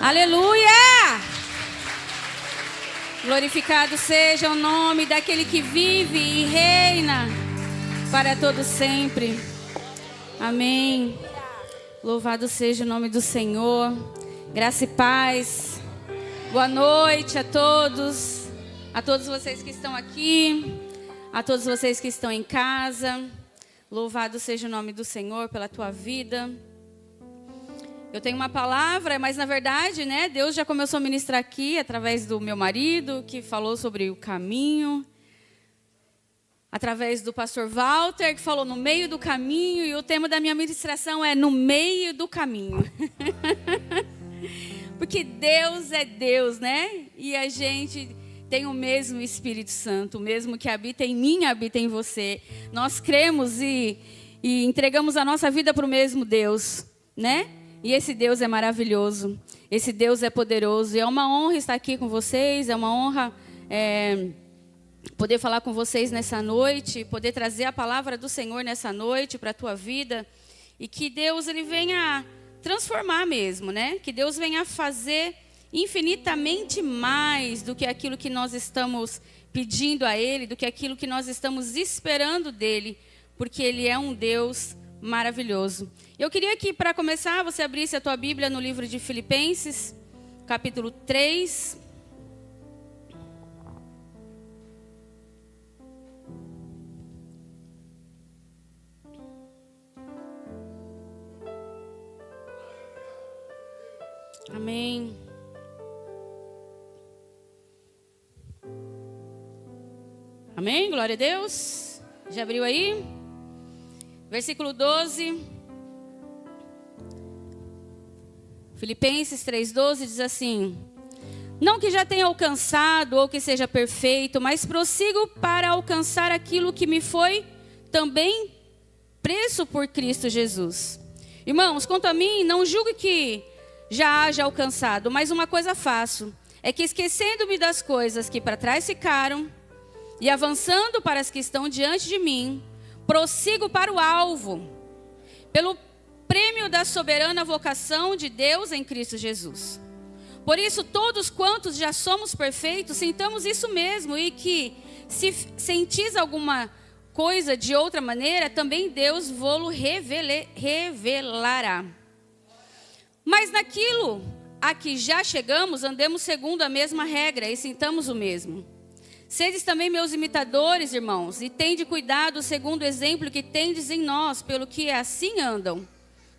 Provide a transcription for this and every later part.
Aleluia! Glorificado seja o nome daquele que vive e reina para todo sempre. Amém. Louvado seja o nome do Senhor. Graça e paz. Boa noite a todos vocês que estão aqui, a todos vocês que estão em casa. Louvado seja o nome do Senhor pela tua vida. Eu tenho uma palavra, mas na verdade, Deus já começou a ministrar aqui através do meu marido, que falou sobre o caminho. Através do pastor Walter, que falou no meio do caminho. E o tema da minha ministração é no meio do caminho. Porque Deus é Deus, E a gente tem o mesmo Espírito Santo, o mesmo que habita em mim, habita em você. Nós cremos e entregamos a nossa vida para o mesmo Deus, E esse Deus é maravilhoso, esse Deus é poderoso. E é uma honra estar aqui com vocês, é uma honra poder falar com vocês nessa noite, poder trazer a palavra do Senhor nessa noite para a tua vida. E que Deus ele venha transformar mesmo, Que Deus venha fazer infinitamente mais do que aquilo que nós estamos pedindo a Ele, do que aquilo que nós estamos esperando dEle, porque Ele é um Deus maravilhoso. Eu queria que, para começar, você abrisse a tua Bíblia no livro de Filipenses, capítulo 3. Amém. Amém? Glória a Deus. Já abriu aí? Versículo 12. Filipenses 3:12 diz assim: não que já tenha alcançado ou que seja perfeito, mas prossigo para alcançar aquilo que me foi também preço por Cristo Jesus. Irmãos, quanto a mim, não julgue que já haja alcançado, mas uma coisa faço, é que esquecendo-me das coisas que para trás ficaram e avançando para as que estão diante de mim, prossigo para o alvo, pelo prêmio da soberana vocação de Deus em Cristo Jesus. Por isso, todos quantos já somos perfeitos, sintamos isso mesmo, e que, se sentis alguma coisa de outra maneira, também Deus vô-lo revelará. Mas naquilo a que já chegamos, andemos segundo a mesma regra e sintamos o mesmo. Sedes também meus imitadores, irmãos, e tende cuidado segundo o exemplo que tendes em nós, pelo que assim andam.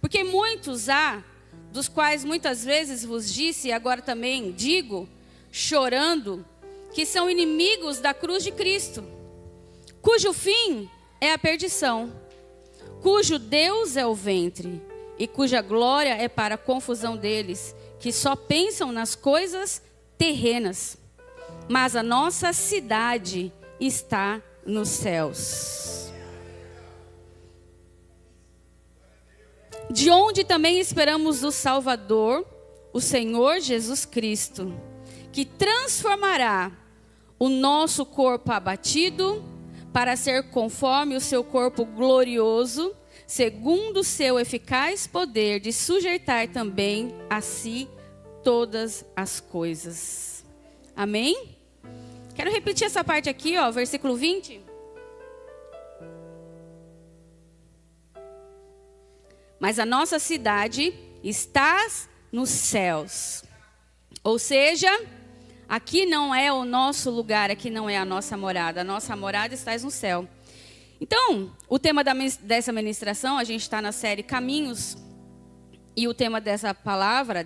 Porque muitos há, dos quais muitas vezes vos disse, e agora também digo, chorando, que são inimigos da cruz de Cristo, cujo fim é a perdição, cujo Deus é o ventre, e cuja glória é para a confusão deles, que só pensam nas coisas terrenas. Mas a nossa cidade está nos céus, de onde também esperamos o Salvador, o Senhor Jesus Cristo, que transformará o nosso corpo abatido para ser conforme o seu corpo glorioso, segundo o seu eficaz poder de sujeitar também a si todas as coisas. Amém? Quero repetir essa parte aqui, versículo 20. Mas a nossa cidade está nos céus. Ou seja, aqui não é o nosso lugar, aqui não é a nossa morada. A nossa morada está no céu. Então, o tema dessa ministração, a gente está na série Caminhos. E o tema dessa palavra,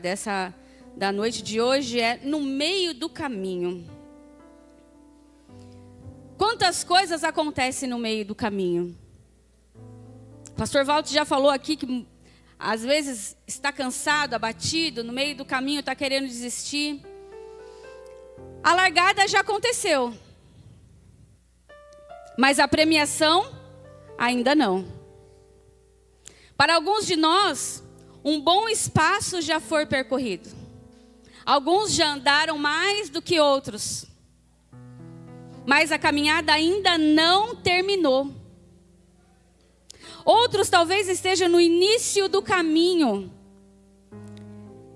da noite de hoje é no meio do caminho. Quantas coisas acontecem no meio do caminho? O pastor Walter já falou aqui que às vezes está cansado, abatido, no meio do caminho está querendo desistir. A largada já aconteceu, mas a premiação ainda não. Para alguns de nós, um bom espaço já foi percorrido. Alguns já andaram mais do que outros, mas a caminhada ainda não terminou. Outros talvez estejam no início do caminho,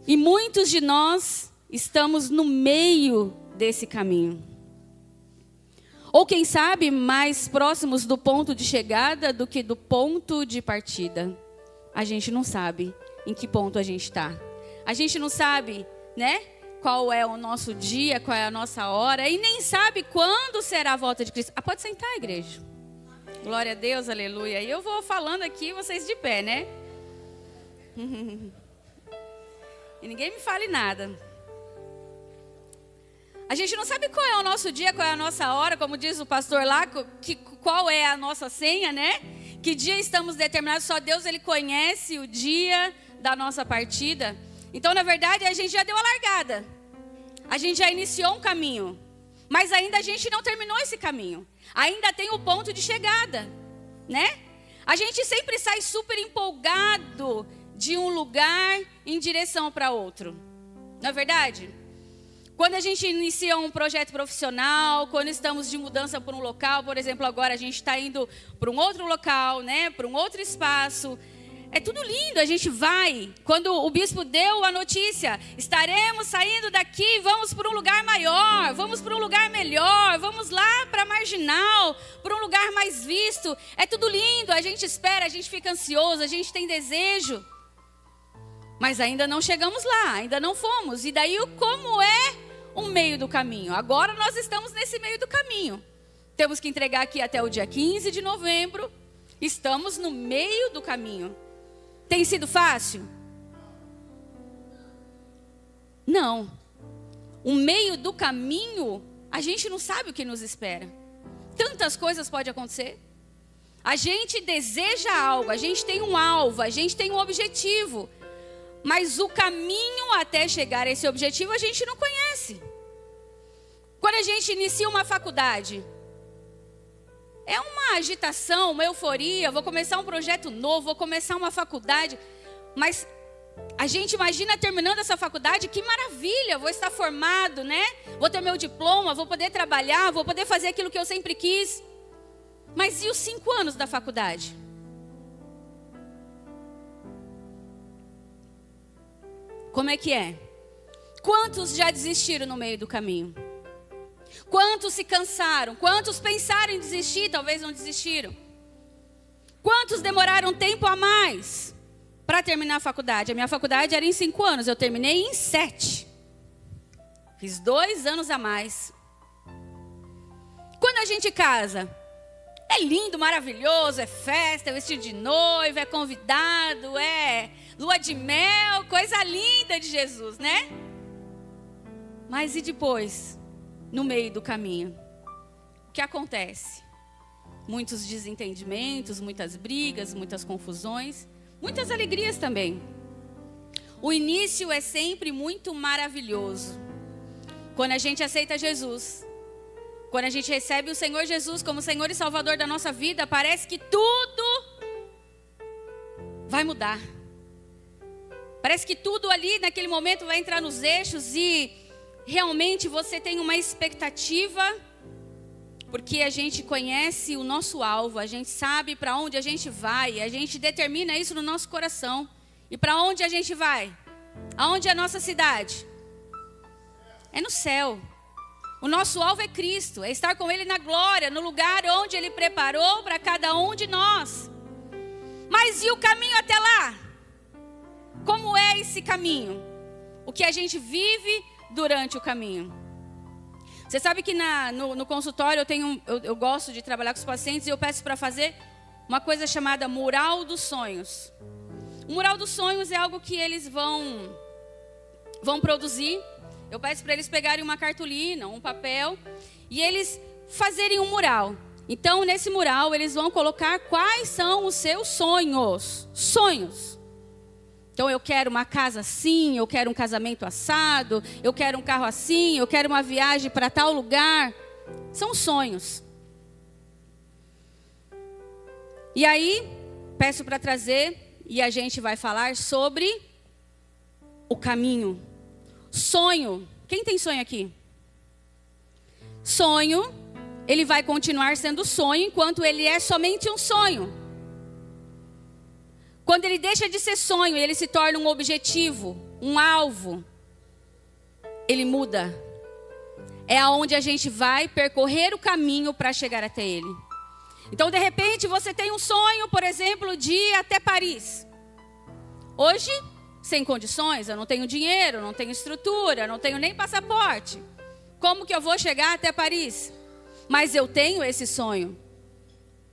E muitos de nós estamos no meio desse caminho. Ou quem sabe, mais próximos do ponto de chegada do que do ponto de partida. A gente não sabe em que ponto a gente está. A gente não sabe, né? Qual é o nosso dia, qual é a nossa hora. E nem sabe quando será a volta de Cristo. Pode sentar, igreja. Glória a Deus, aleluia. E eu vou falando aqui, vocês de pé, né? E ninguém me fale nada. A gente não sabe qual é o nosso dia, qual é a nossa hora, como diz o pastor lá, qual é a nossa senha, né? Que dia estamos determinados, só Deus ele conhece o dia da nossa partida. Então, na verdade, a gente já deu a largada. A gente já iniciou um caminho. Mas ainda a gente não terminou esse caminho. Ainda tem o ponto de chegada, né? A gente sempre sai super empolgado de um lugar em direção para outro. Não é verdade? Quando a gente inicia um projeto profissional, quando estamos de mudança para um local, por exemplo, agora a gente está indo para um outro local, né? Para um outro espaço. É tudo lindo, a gente vai. Quando o bispo deu a notícia, estaremos saindo daqui, vamos para um lugar maior, vamos para um lugar melhor, vamos lá para a Marginal, para um lugar mais visto. É tudo lindo, a gente espera, a gente fica ansioso, a gente tem desejo. Mas ainda não chegamos lá, ainda não fomos. E daí como é o meio do caminho? Agora nós estamos nesse meio do caminho. Temos que entregar aqui até o dia 15 de novembro. Estamos no meio do caminho. Tem sido fácil? Não. O meio do caminho, a gente não sabe o que nos espera. Tantas coisas podem acontecer. A gente deseja algo, a gente tem um alvo, a gente tem um objetivo. Mas o caminho até chegar a esse objetivo a gente não conhece. Quando a gente inicia uma faculdade, é uma agitação, uma euforia, vou começar um projeto novo, vou começar uma faculdade. Mas a gente imagina terminando essa faculdade, que maravilha, vou estar formado, né? Vou ter meu diploma, vou poder trabalhar, vou poder fazer aquilo que eu sempre quis. Mas e os 5 anos da faculdade? Como é que é? Quantos já desistiram no meio do caminho? Quantos se cansaram? Quantos pensaram em desistir, talvez não desistiram? Quantos demoraram tempo a mais para terminar a faculdade? A minha faculdade era em 5 anos, eu terminei em 7. Fiz 2 anos a mais. Quando a gente casa, é lindo, maravilhoso, é festa, é vestido de noiva, é convidado, é lua de mel, coisa linda de Jesus, né? Mas e depois, no meio do caminho, o que acontece? Muitos desentendimentos, muitas brigas, muitas confusões, muitas alegrias também. O início é sempre muito maravilhoso. Quando a gente aceita Jesus, quando a gente recebe o Senhor Jesus como Senhor e Salvador da nossa vida, parece que tudo vai mudar. Parece que tudo ali naquele momento vai entrar nos eixos e realmente você tem uma expectativa, porque a gente conhece o nosso alvo, a gente sabe para onde a gente vai, a gente determina isso no nosso coração. E para onde a gente vai? Aonde é a nossa cidade? É no céu. O nosso alvo é Cristo, é estar com Ele na glória, no lugar onde Ele preparou para cada um de nós. Mas e o caminho até lá? Como é esse caminho? O que a gente vive durante o caminho? Você sabe que no consultório eu gosto de trabalhar com os pacientes e eu peço para fazer uma coisa chamada mural dos sonhos. O mural dos sonhos é algo que eles vão produzir. Eu peço para eles pegarem uma cartolina, um papel e eles fazerem um mural. Então, nesse mural, eles vão colocar quais são os seus sonhos. Sonhos. Então, eu quero uma casa assim, eu quero um casamento assado, eu quero um carro assim, eu quero uma viagem para tal lugar. São sonhos. E aí, peço para trazer e a gente vai falar sobre o caminho. Sonho. Quem tem sonho aqui? Sonho, ele vai continuar sendo sonho enquanto ele é somente um sonho. Quando ele deixa de ser sonho, ele se torna um objetivo. um alvo, ele muda. É aonde a gente vai percorrer o caminho para chegar até ele. Então, de repente, você tem um sonho, por exemplo, de ir até Paris. Hoje, sem condições, eu não tenho dinheiro, não tenho estrutura, não tenho nem passaporte. Como que eu vou chegar até Paris? Mas eu tenho esse sonho.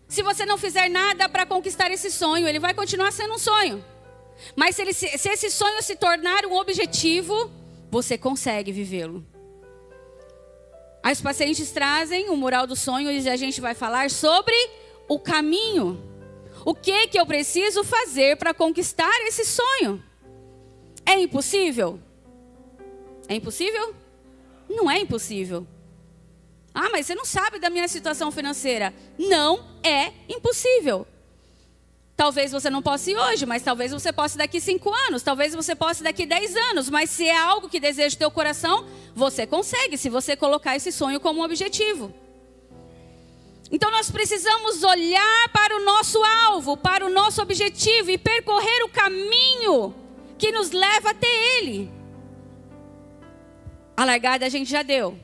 Se você não fizer nada para conquistar esse sonho, ele vai continuar sendo um sonho. Mas se esse sonho se tornar um objetivo, você consegue vivê-lo. Aí os pacientes trazem o mural dos sonhos e a gente vai falar sobre o caminho. O que eu preciso fazer para conquistar esse sonho? É impossível? É impossível? Não é impossível. Ah, mas você não sabe da minha situação financeira. Não é impossível. Talvez você não possa ir hoje, mas talvez você possa daqui 5 anos, talvez você possa daqui 10 anos, mas se é algo que deseja o teu coração, você consegue, se você colocar esse sonho como um objetivo. Então nós precisamos olhar para o nosso alvo, para o nosso objetivo e percorrer o caminho que nos leva até ele. A largada a gente já deu,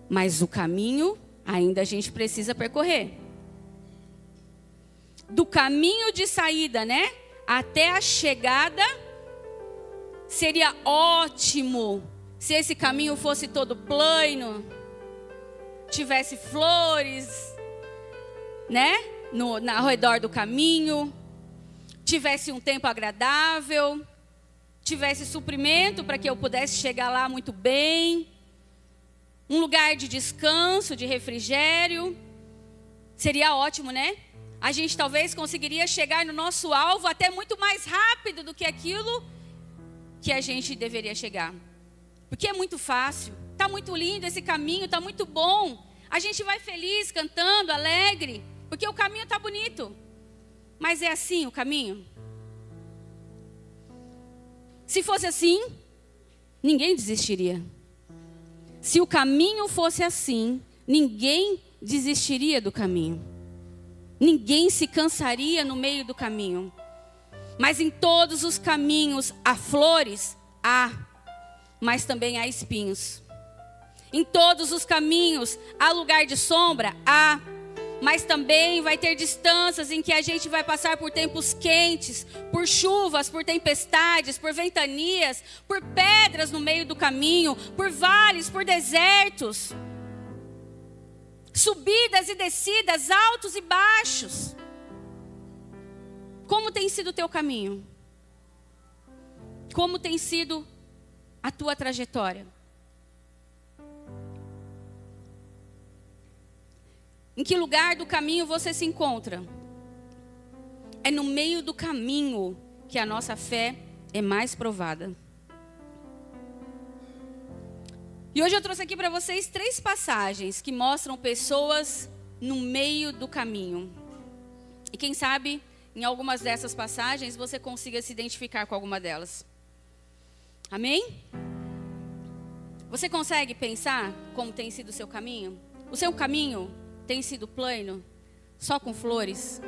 mas o caminho ainda a gente precisa percorrer. Do caminho de saída, né, até a chegada, seria ótimo se esse caminho fosse todo plano, tivesse flores, né, ao redor do caminho, tivesse um tempo agradável, tivesse suprimento para que eu pudesse chegar lá muito bem, um lugar de descanso, de refrigério, seria ótimo, né? A gente talvez conseguiria chegar no nosso alvo até muito mais rápido do que aquilo que a gente deveria chegar. Porque é muito fácil, está muito lindo esse caminho, está muito bom. A gente vai feliz, cantando, alegre, porque o caminho está bonito. Mas é assim o caminho? Se fosse assim, ninguém desistiria. Se o caminho fosse assim, ninguém desistiria do caminho. Ninguém se cansaria no meio do caminho. Mas em todos os caminhos há flores? Há. Mas também há espinhos. Em todos os caminhos há lugar de sombra? Há. Mas também vai ter distâncias em que a gente vai passar por tempos quentes, por chuvas, por tempestades, por ventanias, por pedras no meio do caminho, por vales, por desertos. Subidas e descidas, altos e baixos. Como tem sido o teu caminho? Como tem sido a tua trajetória? Em que lugar do caminho você se encontra? É no meio do caminho que a nossa fé é mais provada. E hoje eu trouxe aqui para vocês 3 passagens que mostram pessoas no meio do caminho. E quem sabe, em algumas dessas passagens, você consiga se identificar com alguma delas. Amém? Você consegue pensar como tem sido o seu caminho? O seu caminho tem sido plano, só com flores?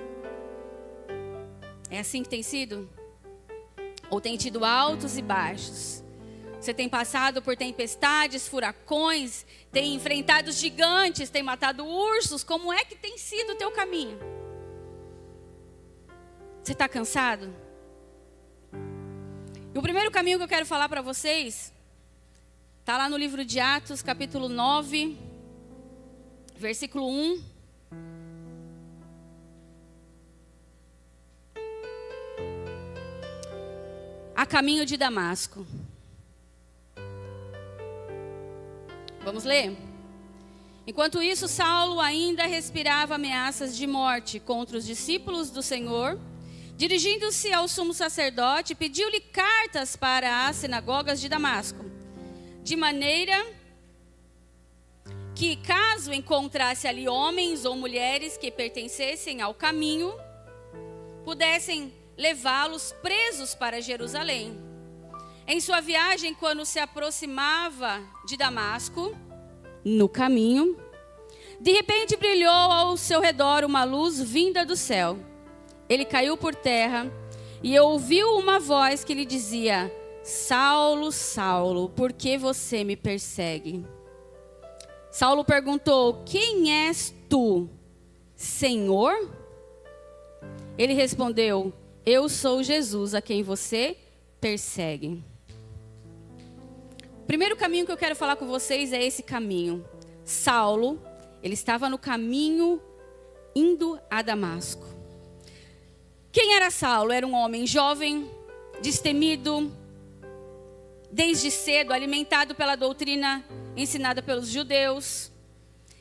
É assim que tem sido? Ou tem tido altos e baixos? Você tem passado por tempestades, furacões, tem enfrentado gigantes, tem matado ursos. Como é que tem sido o teu caminho? Você está cansado? E o primeiro caminho que eu quero falar para vocês está lá no livro de Atos, capítulo 9, versículo 1. A caminho de Damasco. Vamos ler? Enquanto isso, Saulo ainda respirava ameaças de morte contra os discípulos do Senhor. Dirigindo-se ao sumo sacerdote, pediu-lhe cartas para as sinagogas de Damasco, de maneira que, caso encontrasse ali homens ou mulheres que pertencessem ao caminho, pudessem levá-los presos para Jerusalém. Em sua viagem, quando se aproximava de Damasco, no caminho, de repente brilhou ao seu redor uma luz vinda do céu. Ele caiu por terra E ouviu uma voz que lhe dizia: Saulo, Saulo, por que você me persegue? Saulo perguntou: quem és tu, Senhor? Ele respondeu: eu sou Jesus, a quem você persegue. O primeiro caminho que eu quero falar com vocês é esse caminho. Saulo, ele estava no caminho indo a Damasco. Quem era Saulo? Era um homem jovem, destemido, desde cedo alimentado pela doutrina ensinada pelos judeus.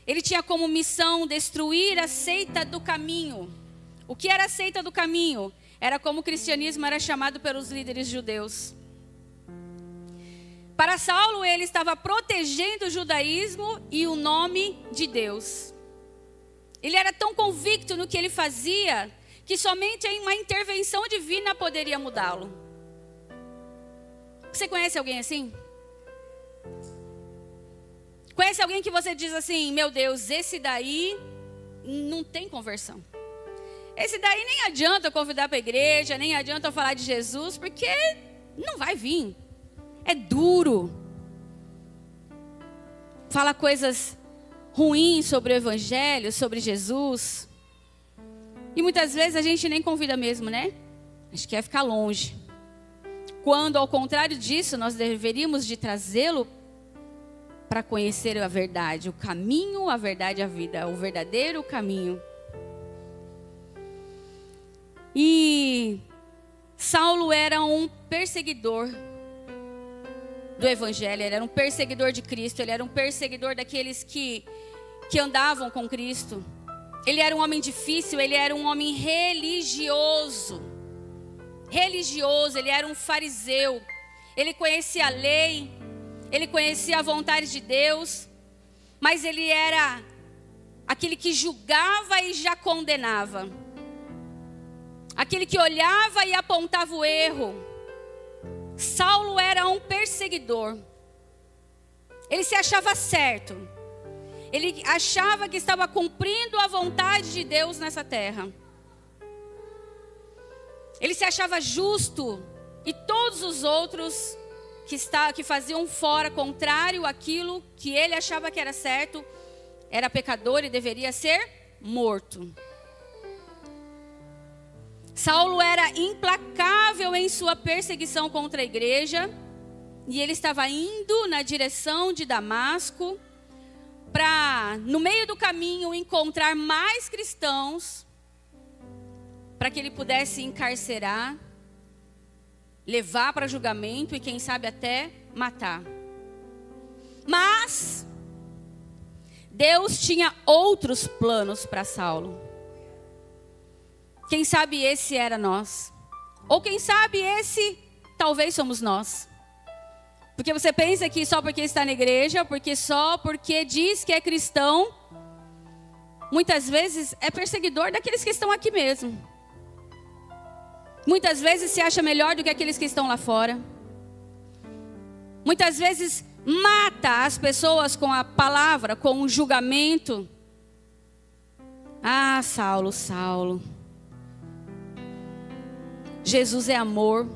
Ele tinha como missão destruir a seita do caminho. O que era a seita do caminho? Era como o cristianismo era chamado pelos líderes judeus. Para Saulo, ele estava protegendo o judaísmo e o nome de Deus. Ele era tão convicto no que ele fazia, que somente uma intervenção divina poderia mudá-lo. Você conhece alguém assim? Conhece alguém que você diz assim: meu Deus, esse daí não tem conversão. Esse daí nem adianta convidar para a igreja, nem adianta falar de Jesus, porque não vai vir. É duro. Fala coisas ruins sobre o evangelho, sobre Jesus. E muitas vezes a gente nem convida mesmo, né? A gente quer ficar longe. Quando, ao contrário disso, nós deveríamos de trazê-lo para conhecer a verdade, o caminho, a verdade e a vida, o verdadeiro caminho. E Saulo era um perseguidor do evangelho, ele era um perseguidor de Cristo, ele era um perseguidor daqueles que andavam com Cristo. Ele era um homem difícil, ele era um homem religioso, ele era um fariseu, ele conhecia a lei, ele conhecia a vontade de Deus, mas ele era aquele que julgava e já condenava, aquele que olhava e apontava o erro. Saulo era um perseguidor, ele se achava certo, ele achava que estava cumprindo a vontade de Deus nessa terra. Ele se achava justo e todos os outros que faziam fora, contrário àquilo que ele achava que era certo, era pecador e deveria ser morto. Saulo era implacável em sua perseguição contra a igreja, e ele estava indo na direção de Damasco para, no meio do caminho, encontrar mais cristãos, para que ele pudesse encarcerar, levar para julgamento e quem sabe até matar. Mas Deus tinha outros planos para Saulo. Quem sabe esse era nós. Ou quem sabe esse talvez somos nós. Porque você pensa que só porque está na igreja, porque diz que é cristão, muitas vezes é perseguidor daqueles que estão aqui mesmo. Muitas vezes se acha melhor do que aqueles que estão lá fora. Muitas vezes mata as pessoas com a palavra, com o julgamento. Ah, Saulo, Saulo. Jesus é amor.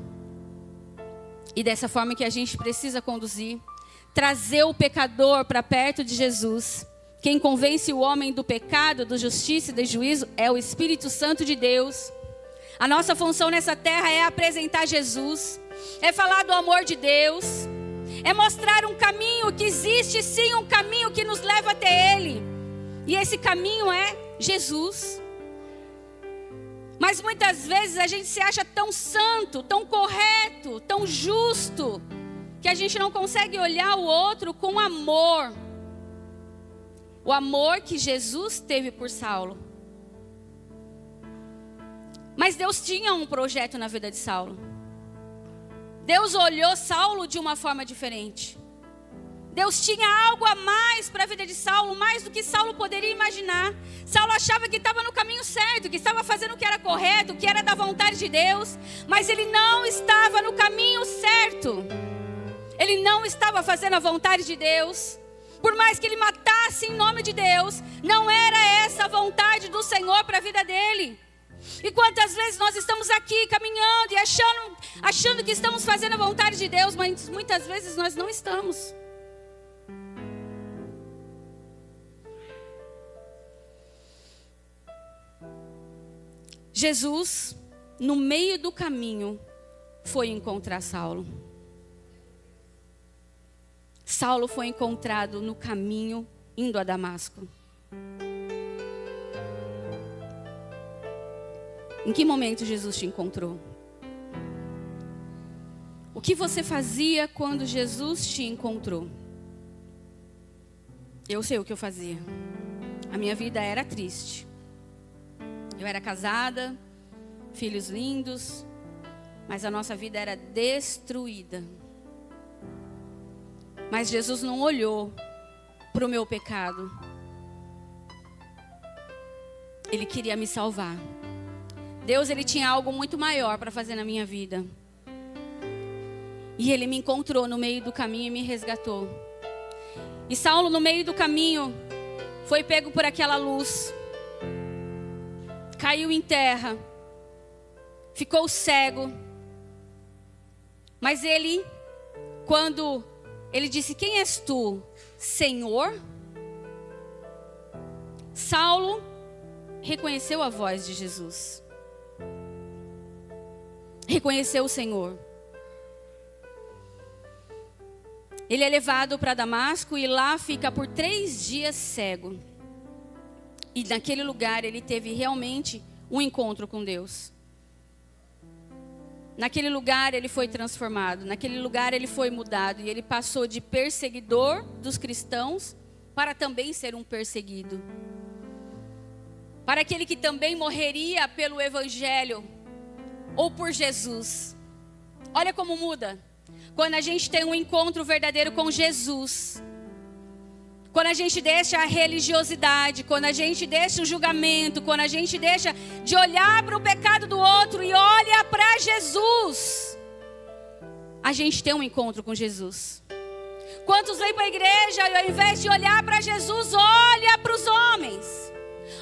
E dessa forma que a gente precisa conduzir. Trazer o pecador para perto de Jesus. Quem convence o homem do pecado, da justiça e do juízo é o Espírito Santo de Deus. A nossa função nessa terra é apresentar Jesus, é falar do amor de Deus, é mostrar um caminho que existe sim, um caminho que nos leva até Ele. E esse caminho é Jesus. Mas muitas vezes a gente se acha tão santo, tão correto, tão justo, que a gente não consegue olhar o outro com amor. O amor que Jesus teve por Saulo. Mas Deus tinha um projeto na vida de Saulo. Deus olhou Saulo de uma forma diferente. Deus tinha algo a mais para a vida de Saulo, mais do que Saulo poderia imaginar. Saulo achava que estava no caminho certo, que estava fazendo o que era correto, o que era da vontade de Deus. Mas ele não estava no caminho certo. Ele não estava fazendo a vontade de Deus. Por mais que ele matasse em nome de Deus, não era essa a vontade do Senhor para a vida dele. E quantas vezes nós estamos aqui caminhando e achando que estamos fazendo a vontade de Deus, mas muitas vezes nós não estamos. Jesus, no meio do caminho, foi encontrar Saulo. Saulo foi encontrado no caminho indo a Damasco. Em que momento Jesus te encontrou? O que você fazia quando Jesus te encontrou? Eu sei o que eu fazia. A minha vida era triste. Eu era casada, filhos lindos, mas a nossa vida era destruída. Mas Jesus não olhou para o meu pecado. Ele queria me salvar. Deus, ele tinha algo muito maior para fazer na minha vida. E ele me encontrou no meio do caminho e me resgatou. E Saulo, no meio do caminho, foi pego por aquela luz. Caiu em terra. Ficou cego. Mas ele, quando ele disse: quem és tu, Senhor? Saulo reconheceu a voz de Jesus. Reconheceu o Senhor. Ele é levado para Damasco e lá fica por 3 dias cego. E naquele lugar ele teve realmente um encontro com Deus. Naquele lugar ele foi transformado. Naquele lugar ele foi mudado. E ele passou de perseguidor dos cristãos para também ser um perseguido. Para aquele que também morreria pelo Evangelho ou por Jesus. Olha como muda. Quando a gente tem um encontro verdadeiro com Jesus. Quando a gente deixa a religiosidade, quando a gente deixa o julgamento, quando a gente deixa de olhar para o pecado do outro e olha para Jesus. A gente tem um encontro com Jesus. Quantos vêm para a igreja e ao invés de olhar para Jesus, olha para os homens.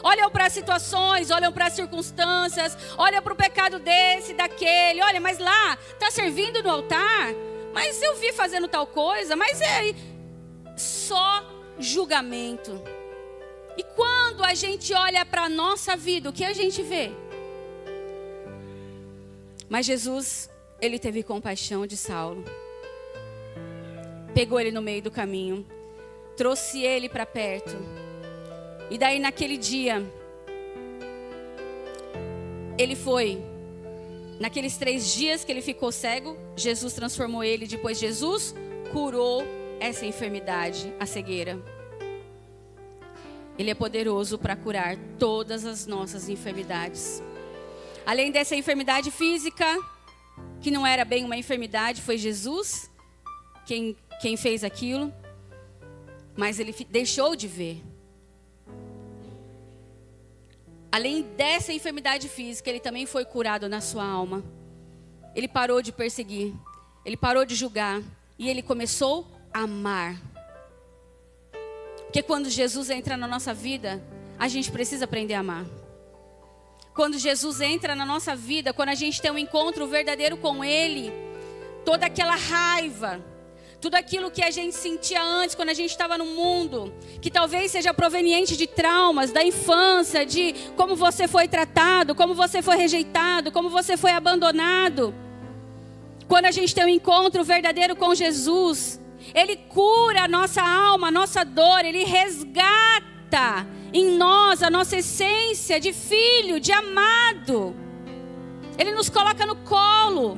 Olham para as situações, olham para as circunstâncias, olham para o pecado desse, daquele. Olha, mas lá, está servindo no altar? Mas eu vi fazendo tal coisa, mas é só julgamento. E quando a gente olha para a nossa vida, o que a gente vê? Mas Jesus, ele teve compaixão de Saulo. Pegou ele no meio do caminho, trouxe ele para perto. E daí naquele dia, ele foi, naqueles 3 dias que ele ficou cego, Jesus transformou ele. Depois Jesus curou essa enfermidade, a cegueira. Ele é poderoso para curar todas as nossas enfermidades. Além dessa enfermidade física, que não era bem uma enfermidade, foi Jesus quem fez aquilo. Mas ele deixou de ver. Além dessa enfermidade física, ele também foi curado na sua alma. Ele parou de perseguir. Ele parou de julgar. E ele começou a amar. Porque quando Jesus entra na nossa vida, a gente precisa aprender a amar. Quando Jesus entra na nossa vida, quando a gente tem um encontro verdadeiro com Ele, toda aquela raiva, tudo aquilo que a gente sentia antes, quando a gente estava no mundo, que talvez seja proveniente de traumas, da infância, de como você foi tratado, como você foi rejeitado, como você foi abandonado. Quando a gente tem um encontro verdadeiro com Jesus, Ele cura a nossa alma, a nossa dor, Ele resgata em nós a nossa essência de filho, de amado. Ele nos coloca no colo.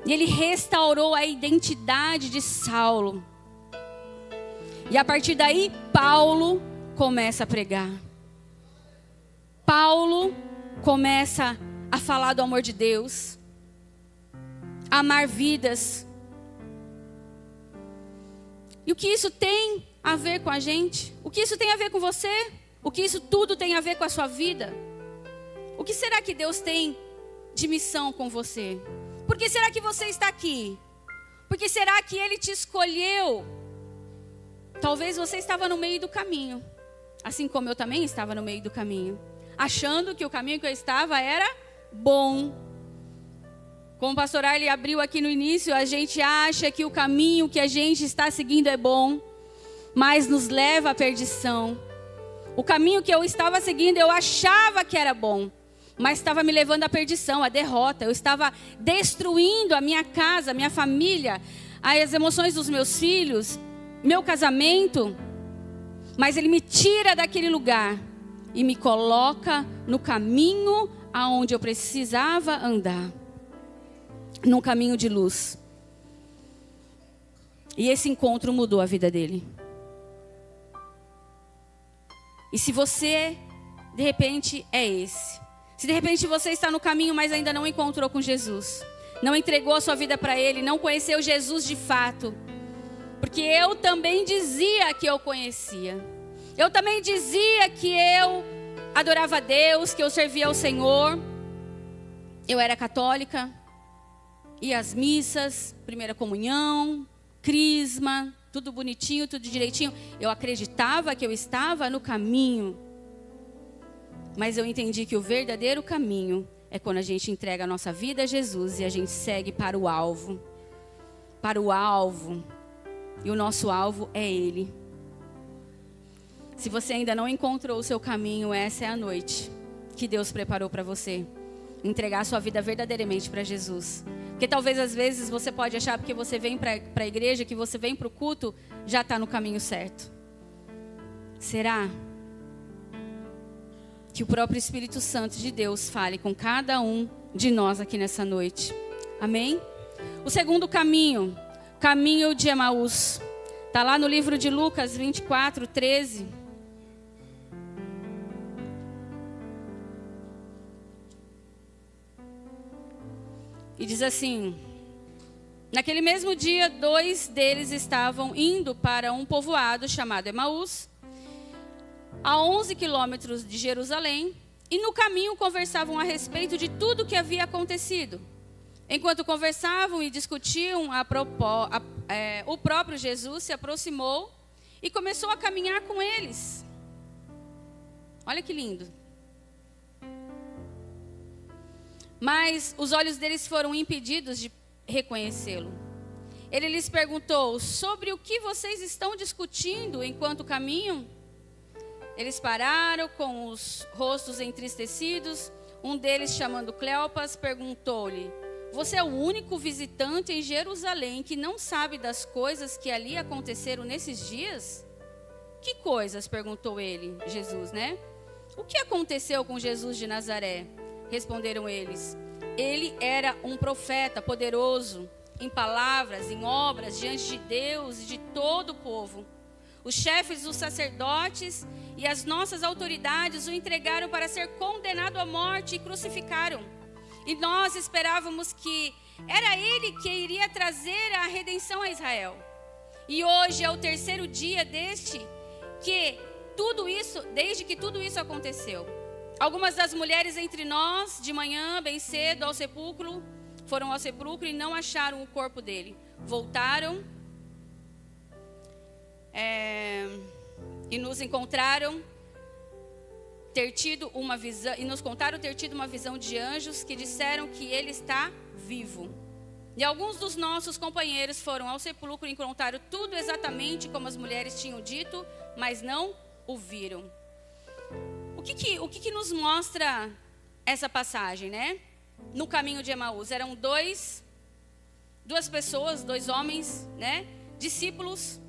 E ele restaurou a identidade de Saulo. E a partir daí, Paulo começa a pregar. Paulo começa a falar do amor de Deus. A amar vidas. E o que isso tem a ver com a gente? O que isso tem a ver com você? O que isso tudo tem a ver com a sua vida? O que será que Deus tem de missão com você? Por que será que você está aqui? Por que será que Ele te escolheu? Talvez você estava no meio do caminho. Assim como eu também estava no meio do caminho. achando que o caminho que eu estava era bom. Como o pastor Arley abriu aqui no início, a gente acha que o caminho que a gente está seguindo é bom, mas nos leva à perdição. O caminho que eu estava seguindo, eu achava que era bom, mas estava me levando à perdição, à derrota. Eu estava destruindo a minha casa, a minha família, as emoções dos meus filhos, meu casamento. Mas ele me tira daquele lugar e me coloca no caminho aonde eu precisava andar, num caminho de luz. E esse encontro mudou a vida dele. E se você, de repente, é esse. Se de repente você está no caminho, mas ainda não encontrou com Jesus, não entregou a sua vida para Ele, não conheceu Jesus de fato. Porque eu também dizia que eu conhecia. Eu também dizia que eu adorava a Deus, que eu servia ao Senhor. Eu era católica, ia às missas, primeira comunhão, crisma, tudo bonitinho, tudo direitinho. Eu acreditava que eu estava no caminho. Mas eu entendi que o verdadeiro caminho é quando a gente entrega a nossa vida a Jesus e a gente segue para o alvo. Para o alvo. E o nosso alvo é Ele. Se você ainda não encontrou o seu caminho, essa é a noite que Deus preparou para você. Entregar a sua vida verdadeiramente para Jesus. Porque talvez às vezes você pode achar, porque você vem para a igreja, que você vem para o culto, já está no caminho certo. Será? Que o próprio Espírito Santo de Deus fale com cada um de nós aqui nessa noite. Amém? O segundo caminho, caminho de Emaús. Está lá no livro de Lucas 24, 13. E diz assim: naquele mesmo dia, 2 deles estavam indo para um povoado chamado Emaús, a 11 quilômetros de Jerusalém, e no caminho conversavam a respeito de tudo o que havia acontecido. Enquanto conversavam e discutiam, o próprio Jesus se aproximou e começou a caminhar com eles. Olha que lindo. Mas os olhos deles foram impedidos de reconhecê-lo. Ele lhes perguntou: sobre o que vocês estão discutindo enquanto caminham? Eles pararam com os rostos entristecidos. Um deles, chamando Cleopas, perguntou-lhe: você é o único visitante em Jerusalém que não sabe das coisas que ali aconteceram nesses dias? Que coisas? Perguntou ele, Jesus, né? O que aconteceu com Jesus de Nazaré? Responderam eles: ele era um profeta poderoso em palavras, em obras, diante de Deus e de todo o povo. Os chefes dos sacerdotes e as nossas autoridades o entregaram para ser condenado à morte e crucificaram. E nós esperávamos que era ele que iria trazer a redenção a Israel. E hoje é o 3º dia desde que tudo isso aconteceu. Algumas das mulheres entre nós, de manhã, bem cedo, foram ao sepulcro e não acharam o corpo dele. Voltaram e nos contaram ter tido uma visão de anjos que disseram que ele está vivo. E alguns dos nossos companheiros foram ao sepulcro e encontraram tudo exatamente como as mulheres tinham dito, mas não o viram. O que nos mostra essa passagem, né? No caminho de Emaús, eram duas pessoas, 2 homens, né? Discípulos,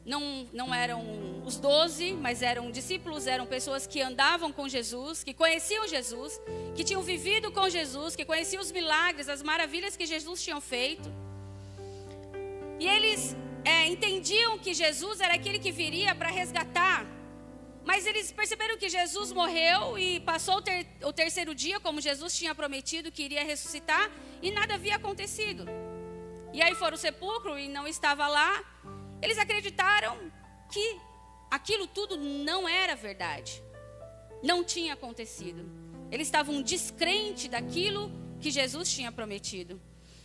não eram os 12, mas eram discípulos, eram pessoas que andavam com Jesus, que conheciam Jesus, que tinham vivido com Jesus, que conheciam os milagres, as maravilhas que Jesus tinha feito. E eles entendiam que Jesus era aquele que viria para resgatar. Mas eles perceberam que Jesus morreu e passou o 3º dia, como Jesus tinha prometido que iria ressuscitar, e nada havia acontecido. E aí foram ao sepulcro e não estava lá. Eles acreditaram que aquilo tudo não era verdade. Não tinha acontecido. Eles estavam descrentes daquilo que Jesus tinha prometido.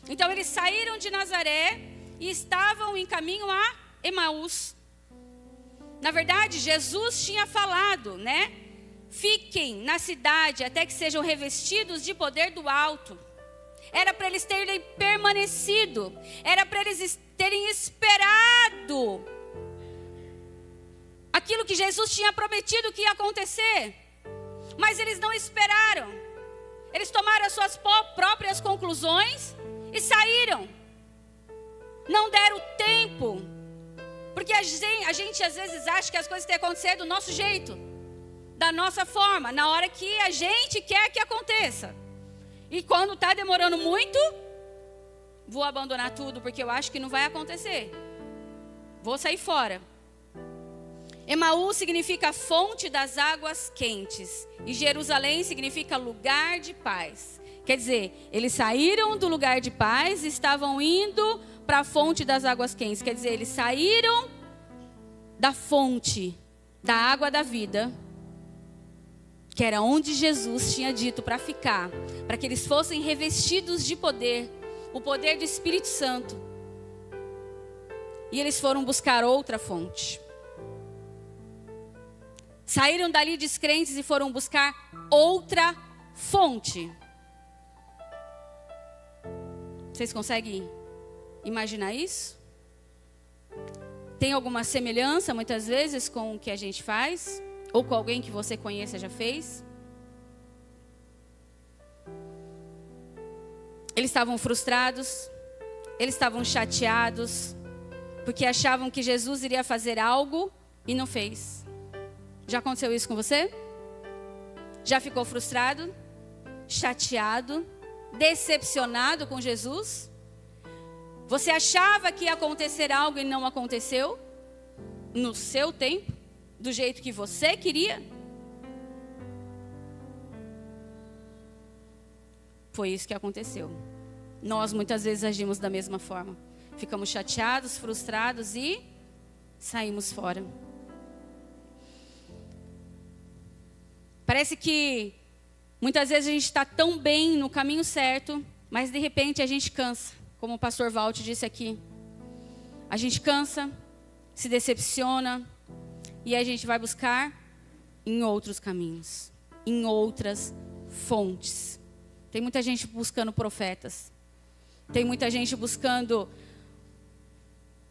Então eles saíram de Nazaré e estavam em caminho a Emaús. Na verdade, Jesus tinha falado, né? fiquem na cidade até que sejam revestidos de poder do alto. Era para eles terem permanecido, era para eles terem esperado aquilo que Jesus tinha prometido que ia acontecer. Mas eles não esperaram. Eles tomaram as suas próprias conclusões e saíram. Não deram tempo. Porque a gente às vezes acha que as coisas têm que acontecer do nosso jeito, da nossa forma, na hora que a gente quer que aconteça. E quando está demorando muito, vou abandonar tudo porque eu acho que não vai acontecer. Vou sair fora. Emaú significa fonte das águas quentes. E Jerusalém significa lugar de paz. Quer dizer, eles saíram do lugar de paz e estavam indo para a fonte das águas quentes. Quer dizer, eles saíram da fonte da água da vida, que era onde Jesus tinha dito para ficar, para que eles fossem revestidos de poder, o poder do Espírito Santo. E eles foram buscar outra fonte. Saíram dali descrentes e foram buscar outra fonte. Vocês conseguem imaginar isso? Tem alguma semelhança, muitas vezes, com o que a gente faz? Ou com alguém que você conheça já fez? Eles estavam frustrados, eles estavam chateados, porque achavam que Jesus iria fazer algo e não fez. Já aconteceu isso com você? Já ficou frustrado, chateado, decepcionado com Jesus? Você achava que ia acontecer algo e não aconteceu? No seu tempo? Do jeito que você queria? Foi isso que aconteceu. Nós muitas vezes agimos da mesma forma. Ficamos chateados, frustrados e saímos fora. Parece que muitas vezes a gente está tão bem no caminho certo, mas de repente a gente cansa, como o pastor Walt disse aqui. A gente cansa, se decepciona e a gente vai buscar em outros caminhos, em outras fontes. Tem muita gente buscando profetas. Tem muita gente buscando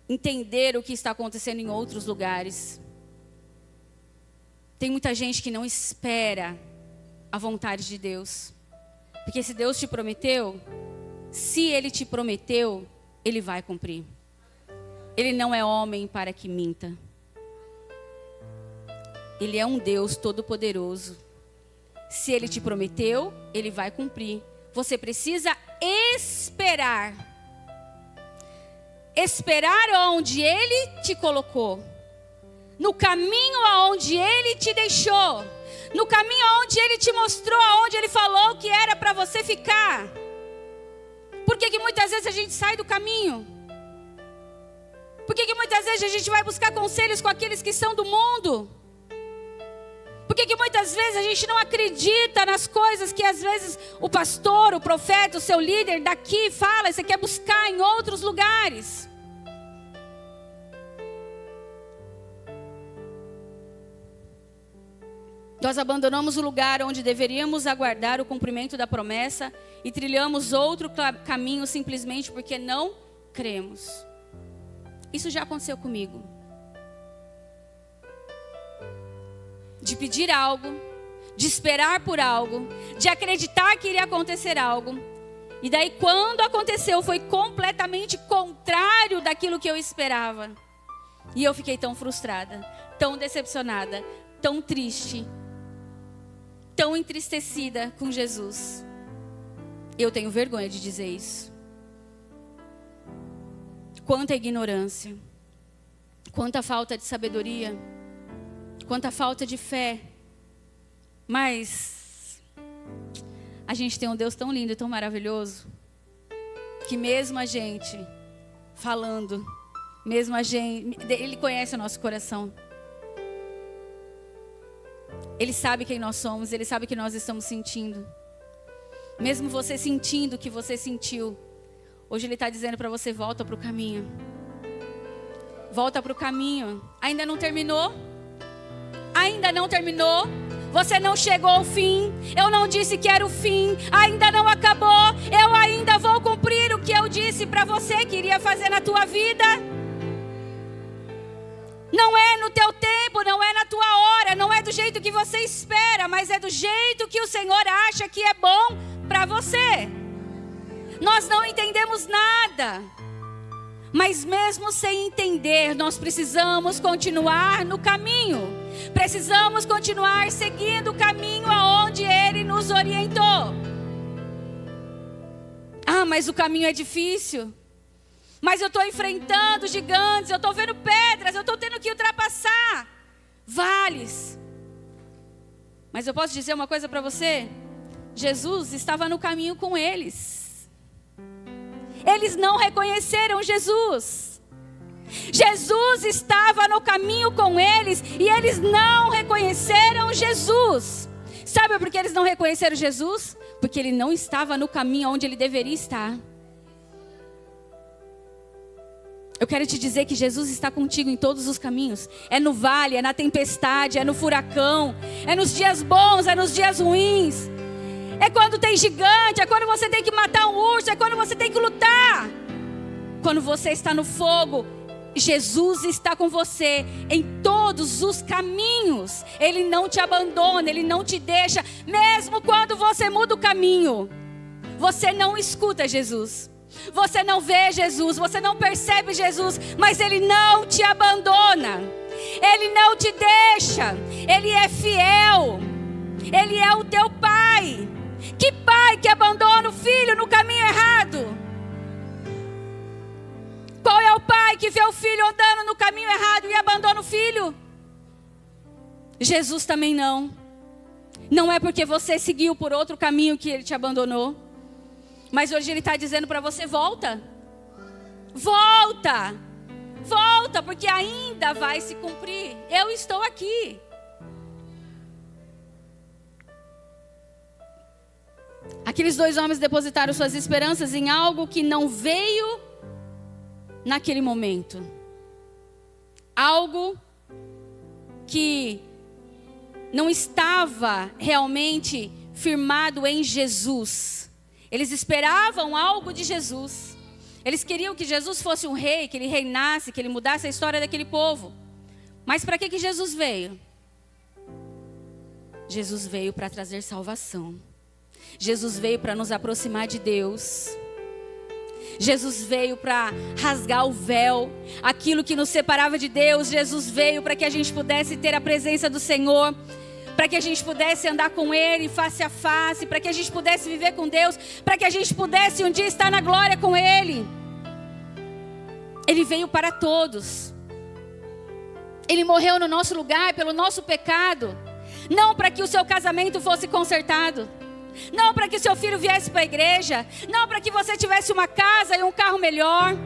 entender o que está acontecendo em outros lugares. Tem muita gente que não espera a vontade de Deus. Porque se Deus te prometeu, se Ele te prometeu, Ele vai cumprir. Ele não é homem para que minta. Ele é um Deus todo-poderoso. Se Ele te prometeu, Ele vai cumprir. Você precisa esperar. Esperar onde Ele te colocou. No caminho aonde Ele te deixou. No caminho aonde Ele te mostrou, aonde Ele falou que era para você ficar. Por que muitas vezes a gente sai do caminho? Por que muitas vezes a gente vai buscar conselhos com aqueles que são do mundo? Por que muitas vezes a gente não acredita nas coisas que às vezes o pastor, o profeta, o seu líder daqui fala, você quer buscar em outros lugares? Nós abandonamos o lugar onde deveríamos aguardar o cumprimento da promessa e trilhamos outro caminho simplesmente porque não cremos. Isso já aconteceu comigo. De pedir algo, de esperar por algo, de acreditar que iria acontecer algo. E daí quando aconteceu foi completamente contrário daquilo que eu esperava. E eu fiquei tão frustrada, tão decepcionada, tão triste, tão entristecida com Jesus. Eu tenho vergonha de dizer isso. Quanta ignorância, quanta falta de sabedoria, quanta falta de fé. Mas a gente tem um Deus tão lindo e tão maravilhoso, que mesmo a gente falando, mesmo a gente, Ele conhece o nosso coração. Ele sabe quem nós somos, Ele sabe o que nós estamos sentindo. Mesmo você sentindo o que você sentiu, hoje Ele está dizendo para você, volta para o caminho. Volta para o caminho. Ainda não terminou? Ainda não terminou? Você não chegou ao fim. Eu não disse que era o fim. Ainda não acabou. Eu ainda vou cumprir o que eu disse para você que iria fazer na tua vida. Não é no teu tempo, não é na tua hora, não é do jeito que você espera, mas é do jeito que o Senhor acha que é bom para você. Nós não entendemos nada. Mas mesmo sem entender, nós precisamos continuar no caminho. Precisamos continuar seguindo o caminho aonde Ele nos orientou. Ah, mas o caminho é difícil. Mas eu estou enfrentando gigantes, eu estou vendo pedras, eu estou tendo que ultrapassar vales. Mas eu posso dizer uma coisa para você? Jesus estava no caminho com eles. Eles não reconheceram Jesus. Jesus estava no caminho com eles e eles não reconheceram Jesus. Sabe por que eles não reconheceram Jesus? Porque ele não estava no caminho onde ele deveria estar. Eu quero te dizer que Jesus está contigo em todos os caminhos. É no vale, é na tempestade, é no furacão, é nos dias bons, é nos dias ruins. É quando tem gigante, é quando você tem que matar um urso, é quando você tem que lutar. Quando você está no fogo, Jesus está com você em todos os caminhos. Ele não te abandona, Ele não te deixa. Mesmo quando você muda o caminho, você não escuta Jesus. Você não vê Jesus, você não percebe Jesus, mas Ele não te abandona. Ele não te deixa. Ele é fiel. Ele é o teu pai. Que pai que abandona o filho no caminho errado? Qual é o pai que vê o filho andando no caminho errado e abandona o filho? Jesus também não. Não é porque você seguiu por outro caminho que Ele te abandonou. Mas hoje Ele está dizendo para você, volta. Volta. Volta, porque ainda vai se cumprir. Eu estou aqui. Aqueles dois homens depositaram suas esperanças em algo que não veio naquele momento. Algo que não estava realmente firmado em Jesus. Eles esperavam algo de Jesus. Eles queriam que Jesus fosse um rei, que Ele reinasse, que Ele mudasse a história daquele povo. Mas para que Jesus veio? Jesus veio para trazer salvação. Jesus veio para nos aproximar de Deus. Jesus veio para rasgar o véu, aquilo que nos separava de Deus. Jesus veio para que a gente pudesse ter a presença do Senhor, para que a gente pudesse andar com Ele face a face, para que a gente pudesse viver com Deus, para que a gente pudesse um dia estar na glória com Ele. Ele veio para todos. Ele morreu no nosso lugar, pelo nosso pecado. Não para que o seu casamento fosse consertado. Não para que seu filho viesse para a igreja. Não para que você tivesse uma casa e um carro melhor.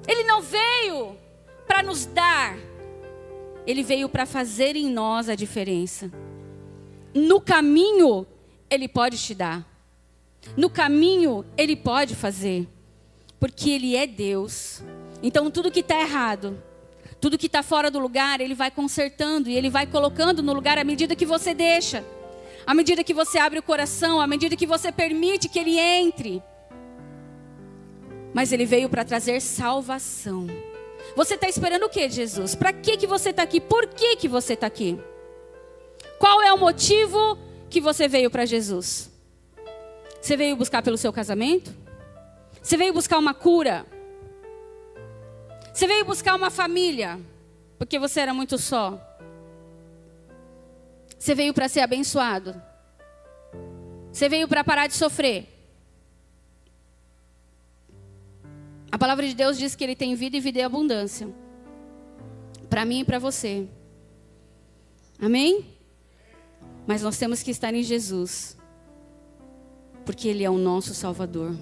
Ele não veio para nos dar. Ele veio para fazer em nós a diferença. No caminho, Ele pode te dar. No caminho, Ele pode fazer. Porque Ele é Deus. Então tudo que está errado, tudo que está fora do lugar, Ele vai consertando. E Ele vai colocando no lugar à medida que você deixa. À medida que você abre o coração, à medida que você permite que Ele entre. Mas Ele veio para trazer salvação. Você está esperando o que, Jesus? Para que você está aqui? Por que você está aqui? Qual é o motivo que você veio para Jesus? Você veio buscar pelo seu casamento? Você veio buscar uma cura? Você veio buscar uma família? Porque você era muito só? Você veio para ser abençoado? Você veio para parar de sofrer? A palavra de Deus diz que Ele tem vida e vida em abundância. Para mim e para você. Amém? Mas nós temos que estar em Jesus. Porque Ele é o nosso Salvador.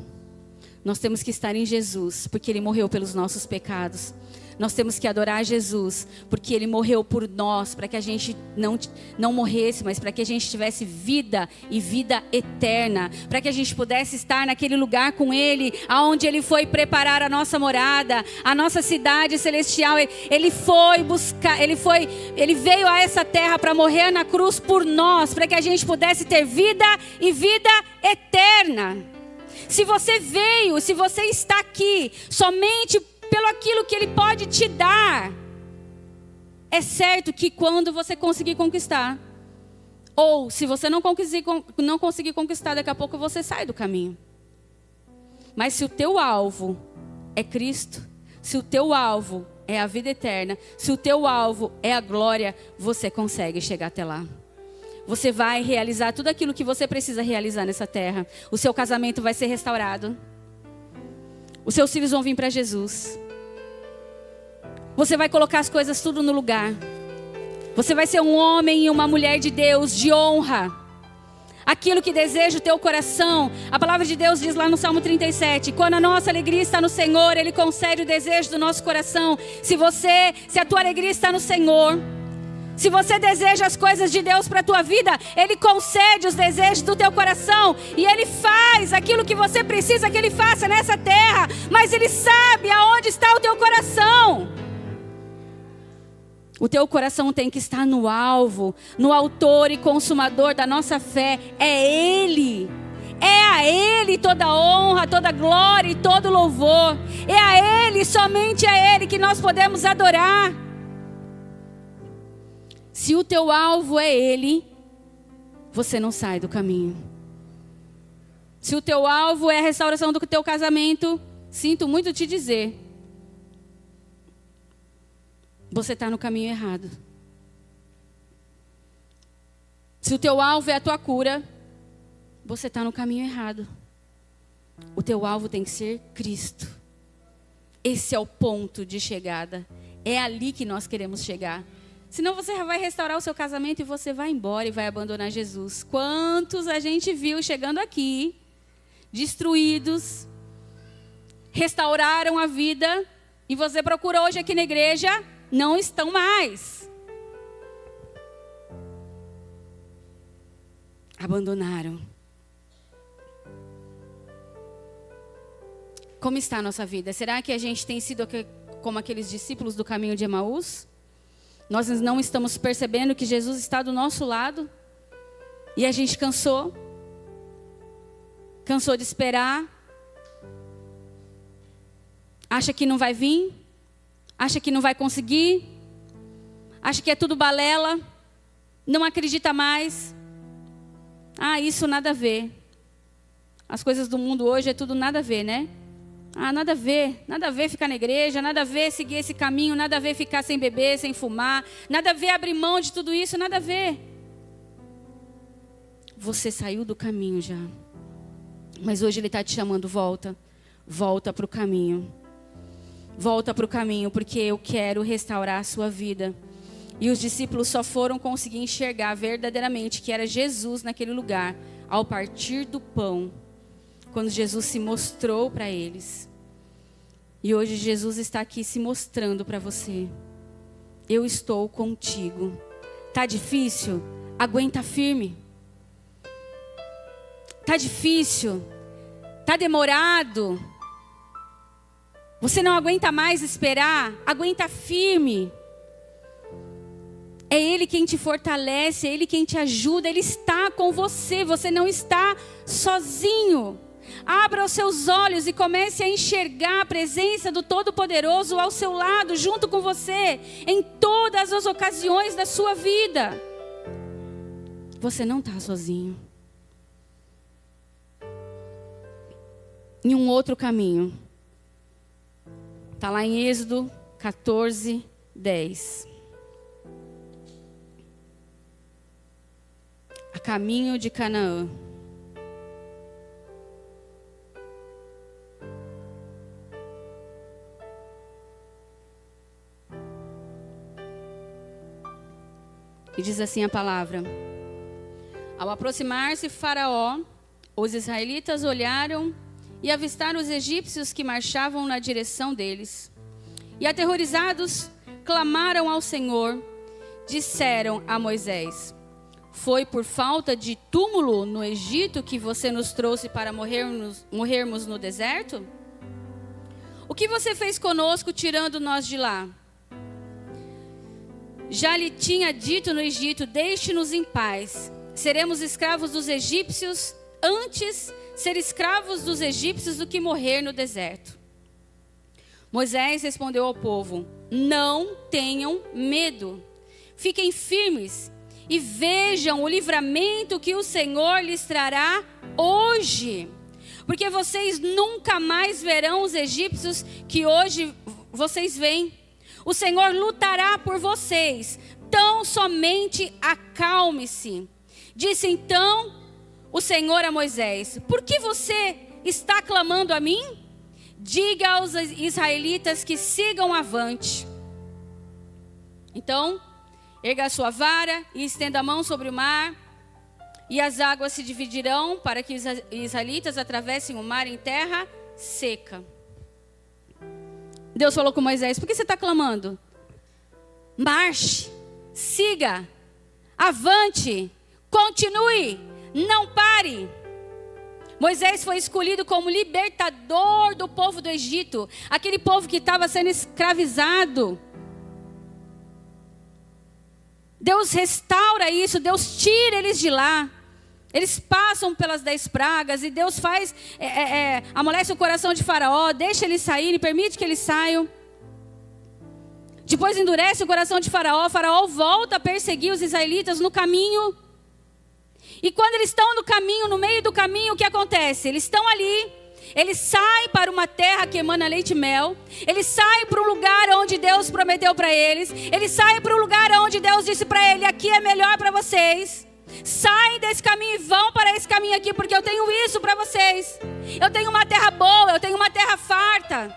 Nós temos que estar em Jesus, porque Ele morreu pelos nossos pecados. Nós temos que adorar Jesus, porque Ele morreu por nós, para que a gente não morresse, mas para que a gente tivesse vida e vida eterna, para que a gente pudesse estar naquele lugar com Ele, aonde Ele foi preparar a nossa morada, a nossa cidade celestial. Ele foi buscar, Ele veio a essa terra para morrer na cruz por nós, para que a gente pudesse ter vida e vida eterna. Se você veio, se você está aqui, somente pelo aquilo que Ele pode te dar, é certo que quando você conseguir conquistar, ou se você não conseguir conquistar, daqui a pouco você sai do caminho. Mas se o teu alvo é Cristo, se o teu alvo é a vida eterna, se o teu alvo é a glória, você consegue chegar até lá. Você vai realizar tudo aquilo que você precisa realizar nessa terra. O seu casamento vai ser restaurado. Os seus filhos vão vir para Jesus. Você vai colocar as coisas tudo no lugar. Você vai ser um homem e uma mulher de Deus, de honra. Aquilo que deseja o teu coração. A palavra de Deus diz lá no Salmo 37. Quando a nossa alegria está no Senhor, Ele concede o desejo do nosso coração. Se a tua alegria está no Senhor, se você deseja as coisas de Deus para a tua vida, Ele concede os desejos do teu coração. E Ele faz aquilo que você precisa que Ele faça nessa terra. Mas Ele sabe aonde está o teu coração. O teu coração tem que estar no alvo, no autor e consumador da nossa fé. É Ele. É a Ele toda honra, toda glória e todo louvor. É a Ele, somente a Ele que nós podemos adorar. Se o teu alvo é Ele, você não sai do caminho. Se o teu alvo é a restauração do teu casamento, sinto muito te dizer, você está no caminho errado. Se o teu alvo é a tua cura, você está no caminho errado. O teu alvo tem que ser Cristo. Esse é o ponto de chegada. É ali que nós queremos chegar. Senão você vai restaurar o seu casamento e você vai embora e vai abandonar Jesus. Quantos a gente viu chegando aqui, destruídos, restauraram a vida, e você procura hoje aqui na igreja, não estão mais. Abandonaram. Como está a nossa vida? Será que a gente tem sido como aqueles discípulos do caminho de Emaús? Nós não estamos percebendo que Jesus está do nosso lado e a gente cansou de esperar, acha que não vai vir, acha que não vai conseguir, acha que é tudo balela, não acredita mais. Isso nada a ver. As coisas do mundo hoje é tudo nada a ver, né? Nada a ver ficar na igreja, nada a ver seguir esse caminho, nada a ver ficar sem beber, sem fumar, nada a ver abrir mão de tudo isso, nada a ver. Você saiu do caminho já, mas hoje Ele está te chamando, volta para o caminho. Volta para o caminho, porque eu quero restaurar a sua vida. E os discípulos só foram conseguir enxergar verdadeiramente que era Jesus naquele lugar, ao partir do pão, quando Jesus se mostrou para eles. E hoje Jesus está aqui se mostrando para você. Eu estou contigo. Tá difícil? Aguenta firme. Tá difícil? Tá demorado? Você não aguenta mais esperar? Aguenta firme. É Ele quem te fortalece, é Ele quem te ajuda, Ele está com você, você não está sozinho. Abra os seus olhos e comece a enxergar a presença do Todo-Poderoso ao seu lado, junto com você, em todas as ocasiões da sua vida. Você não está sozinho. Em um outro caminho. Está lá em Êxodo 14, 10. A caminho de Canaã. E diz assim a palavra: ao aproximar-se Faraó, os israelitas olharam e avistaram os egípcios que marchavam na direção deles. E aterrorizados, clamaram ao Senhor, disseram a Moisés: foi por falta de túmulo no Egito que você nos trouxe para morrermos no deserto? O que você fez conosco tirando nós de lá? Já lhe tinha dito no Egito: deixe-nos em paz. Seremos escravos dos egípcios, antes ser escravos dos egípcios do que morrer no deserto. Moisés respondeu ao povo: não tenham medo. Fiquem firmes e vejam o livramento que o Senhor lhes trará hoje. Porque vocês nunca mais verão os egípcios que hoje vocês veem. O Senhor lutará por vocês. Tão somente acalme-se. Disse então o Senhor a Moisés: por que você está clamando a mim? Diga aos israelitas que sigam avante. Então, erga a sua vara e estenda a mão sobre o mar, e as águas se dividirão para que os israelitas atravessem o mar em terra seca. Deus falou com Moisés: por que você está clamando? Marche, siga, avante, continue, não pare. Moisés foi escolhido como libertador do povo do Egito, aquele povo que estava sendo escravizado. Deus restaura isso, Deus tira eles de lá. Eles passam pelas 10 pragas e Deus faz, amolece o coração de Faraó, deixa eles saírem, permite que eles saiam. Depois endurece o coração de Faraó, Faraó volta a perseguir os israelitas no caminho. E quando eles estão no caminho, no meio do caminho, o que acontece? Eles estão ali, eles saem para uma terra que emana leite e mel, eles saem para um lugar onde Deus prometeu para eles, eles saem para um lugar onde Deus disse para ele: aqui é melhor para vocês. Saem desse caminho e vão para esse caminho aqui, porque eu tenho isso para vocês. Eu tenho uma terra boa, eu tenho uma terra farta.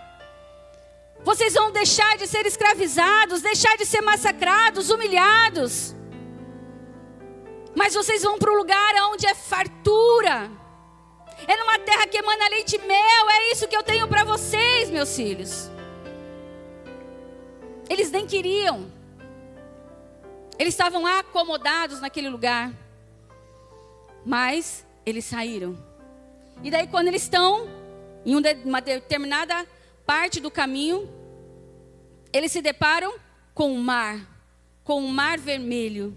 Vocês vão deixar de ser escravizados, deixar de ser massacrados, humilhados. Mas vocês vão para um lugar onde é fartura. É numa terra que emana leite e mel. É isso que eu tenho para vocês, meus filhos. Eles nem queriam. Eles estavam acomodados naquele lugar. Mas eles saíram. E daí quando eles estão em uma determinada parte do caminho, eles se deparam com o mar vermelho.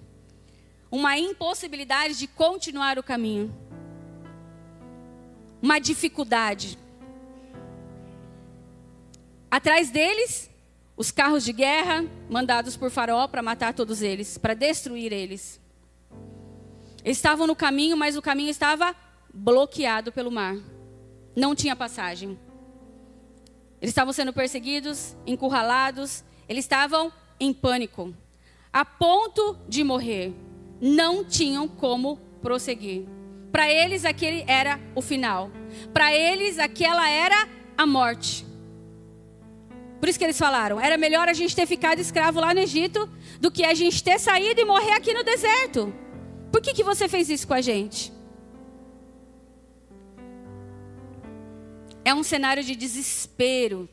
Uma impossibilidade de continuar o caminho. Uma dificuldade. Atrás deles, os carros de guerra mandados por Faraó para matar todos eles, para destruir eles. Eles estavam no caminho, mas o caminho estava bloqueado pelo mar. Não tinha passagem. Eles estavam sendo perseguidos, encurralados, eles estavam em pânico, a ponto de morrer. Não tinham como prosseguir. Para eles aquele era o final. Para eles aquela era a morte. Por isso que eles falaram: era melhor a gente ter ficado escravo lá no Egito do que a gente ter saído e morrer aqui no deserto. Por que você fez isso com a gente? É um cenário de desespero.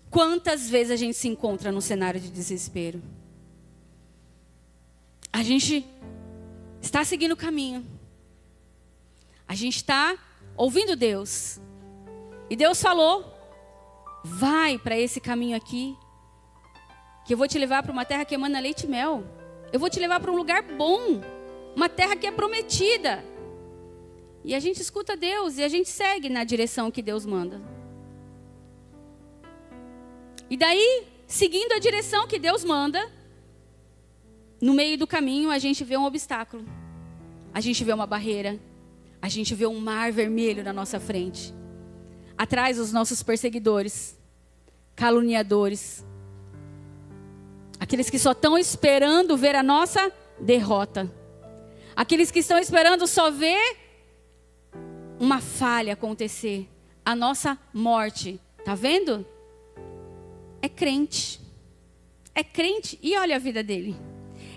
Quantas vezes a gente se encontra num cenário de desespero? A gente está seguindo o caminho. A gente está ouvindo Deus. E Deus falou: vai para esse caminho aqui, que eu vou te levar para uma terra que emana leite e mel. Eu vou te levar para um lugar bom, uma terra que é prometida. E a gente escuta Deus e a gente segue na direção que Deus manda. E daí, seguindo a direção que Deus manda, no meio do caminho a gente vê um obstáculo. A gente vê uma barreira. A gente vê um mar vermelho na nossa frente. Atrás os nossos perseguidores, caluniadores. Aqueles que só estão esperando ver a nossa derrota. Aqueles que estão esperando só ver uma falha acontecer. A nossa morte. Tá vendo? É crente. É crente e olha a vida dele.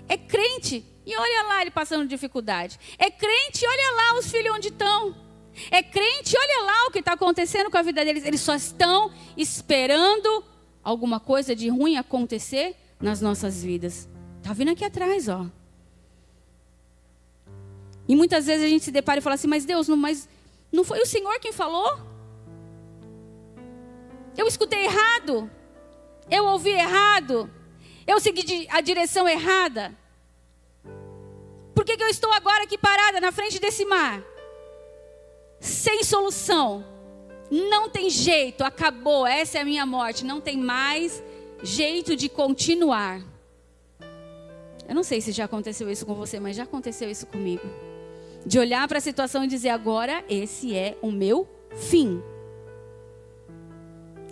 É crente e olha lá ele passando dificuldade. É crente e olha lá os filhos onde estão. É crente, olha lá o que está acontecendo com a vida deles. Eles só estão esperando alguma coisa de ruim acontecer nas nossas vidas. Está vindo aqui atrás, ó. E muitas vezes a gente se depara e fala assim, mas Deus, não foi o Senhor quem falou? Eu escutei errado. Eu ouvi errado. Eu segui a direção errada. Por que eu estou agora aqui parada na frente desse mar? Sem solução. Não tem jeito, acabou, essa é a minha morte. Não tem mais jeito de continuar. Eu não sei se já aconteceu isso com você, mas já aconteceu isso comigo. De olhar para a situação e dizer, agora esse é o meu fim.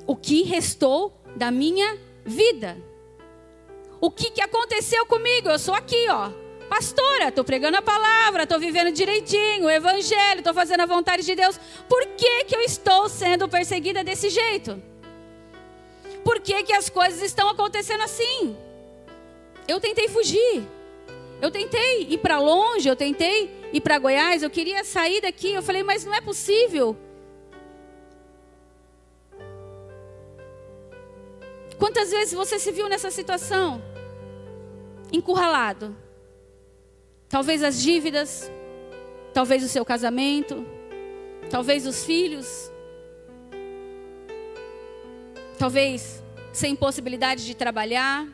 O que restou da minha vida? O que aconteceu comigo? Eu sou aqui, ó, pastora, estou pregando a palavra, estou vivendo direitinho, o evangelho, estou fazendo a vontade de Deus. Por que eu estou sendo perseguida desse jeito? Por que as coisas estão acontecendo assim? Eu tentei fugir. Eu tentei ir para longe, eu tentei ir para Goiás, eu queria sair daqui. Eu falei, mas não é possível. Quantas vezes você se viu nessa situação? Encurralado. Talvez as dívidas, talvez o seu casamento, talvez os filhos, talvez sem possibilidade de trabalhar.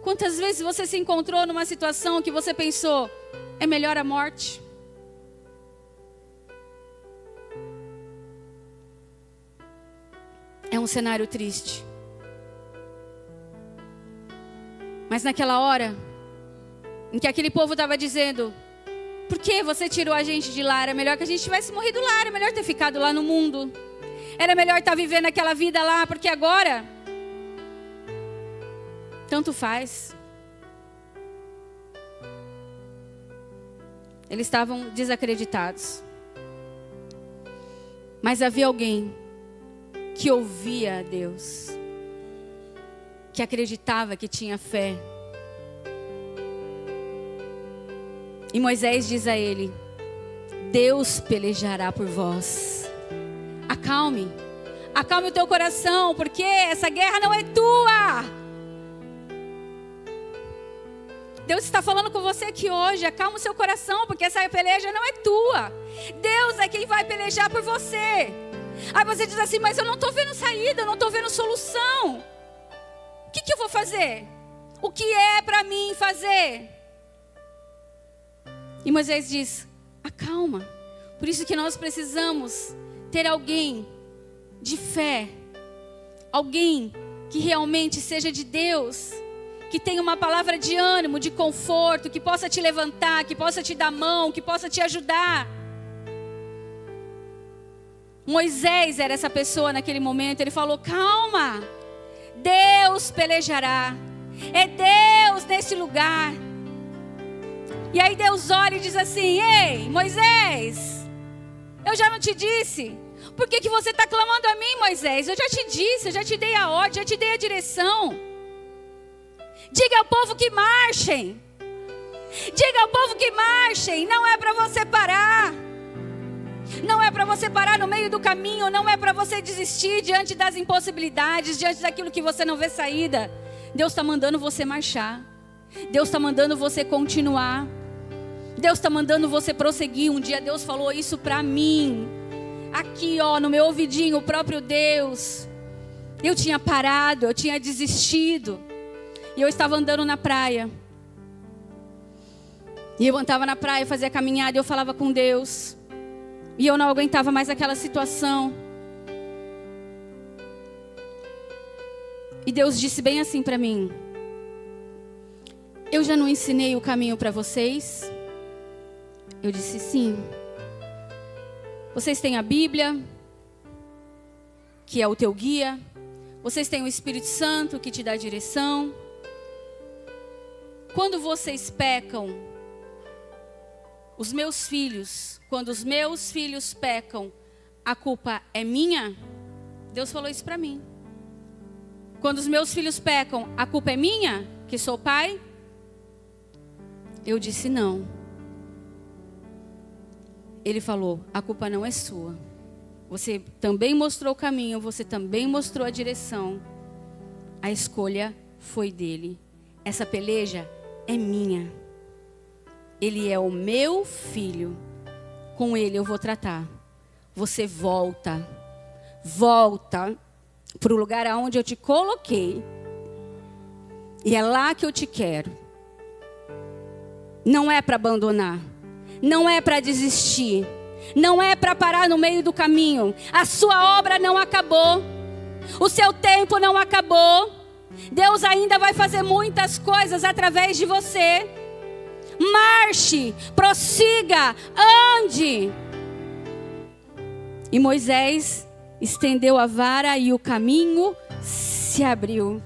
Quantas vezes você se encontrou numa situação que você pensou, é melhor a morte? É um cenário triste. Mas naquela hora, em que aquele povo estava dizendo, por que você tirou a gente de lá? Era melhor que a gente tivesse morrido lá, era melhor ter ficado lá no mundo. Era melhor estar vivendo aquela vida lá, porque agora, tanto faz. Eles estavam desacreditados. Mas havia alguém que ouvia a Deus, que acreditava, que tinha fé. E Moisés diz a ele, Deus pelejará por vós. Acalme o teu coração, porque essa guerra não é tua. Deus está falando com você aqui hoje, acalma o seu coração, porque essa peleja não é tua. Deus é quem vai pelejar por você. Aí você diz assim, mas eu não estou vendo saída, eu não estou vendo solução. O que eu vou fazer? O que é para mim fazer? E Moisés diz, acalma. Por isso que nós precisamos ter alguém de fé. Alguém que realmente seja de Deus. Que tenha uma palavra de ânimo, de conforto. Que possa te levantar, que possa te dar mão, que possa te ajudar. Moisés era essa pessoa naquele momento. Ele falou, calma. Deus pelejará. É Deus nesse lugar. E aí Deus olha e diz assim, ei, Moisés, eu já não te disse? Por que você está clamando a mim, Moisés? Eu já te disse, eu já te dei a ordem, já te dei a direção. Diga ao povo que marchem. Diga ao povo que marchem. Não é para você parar. Não é para você parar no meio do caminho. Não é para você desistir diante das impossibilidades, diante daquilo que você não vê saída. Deus está mandando você marchar. Deus está mandando você continuar. Deus está mandando você prosseguir. Um dia Deus falou isso para mim. Aqui, ó, no meu ouvidinho, o próprio Deus. Eu tinha parado, eu tinha desistido. E eu estava andando na praia. E eu andava na praia, fazia caminhada, e eu falava com Deus. E eu não aguentava mais aquela situação. E Deus disse bem assim para mim. Eu já não ensinei o caminho para vocês? Eu disse sim. Vocês têm a Bíblia, que é o teu guia. Vocês têm o Espírito Santo, que te dá direção. Quando vocês pecam, os meus filhos, quando os meus filhos pecam, a culpa é minha? Deus falou isso para mim. Quando os meus filhos pecam, a culpa é minha, que sou pai? Eu disse não. Ele falou: a culpa não é sua. Você também mostrou o caminho, você também mostrou a direção. A escolha foi dele. Essa peleja é minha. Ele é o meu filho. Com ele eu vou tratar. Você volta para o lugar aonde eu te coloquei. E é lá que eu te quero. Não é para abandonar. Não é para desistir. Não é para parar no meio do caminho. A sua obra não acabou. O seu tempo não acabou. Deus ainda vai fazer muitas coisas através de você. Marche, prossiga, ande. E Moisés estendeu a vara e o caminho se abriu.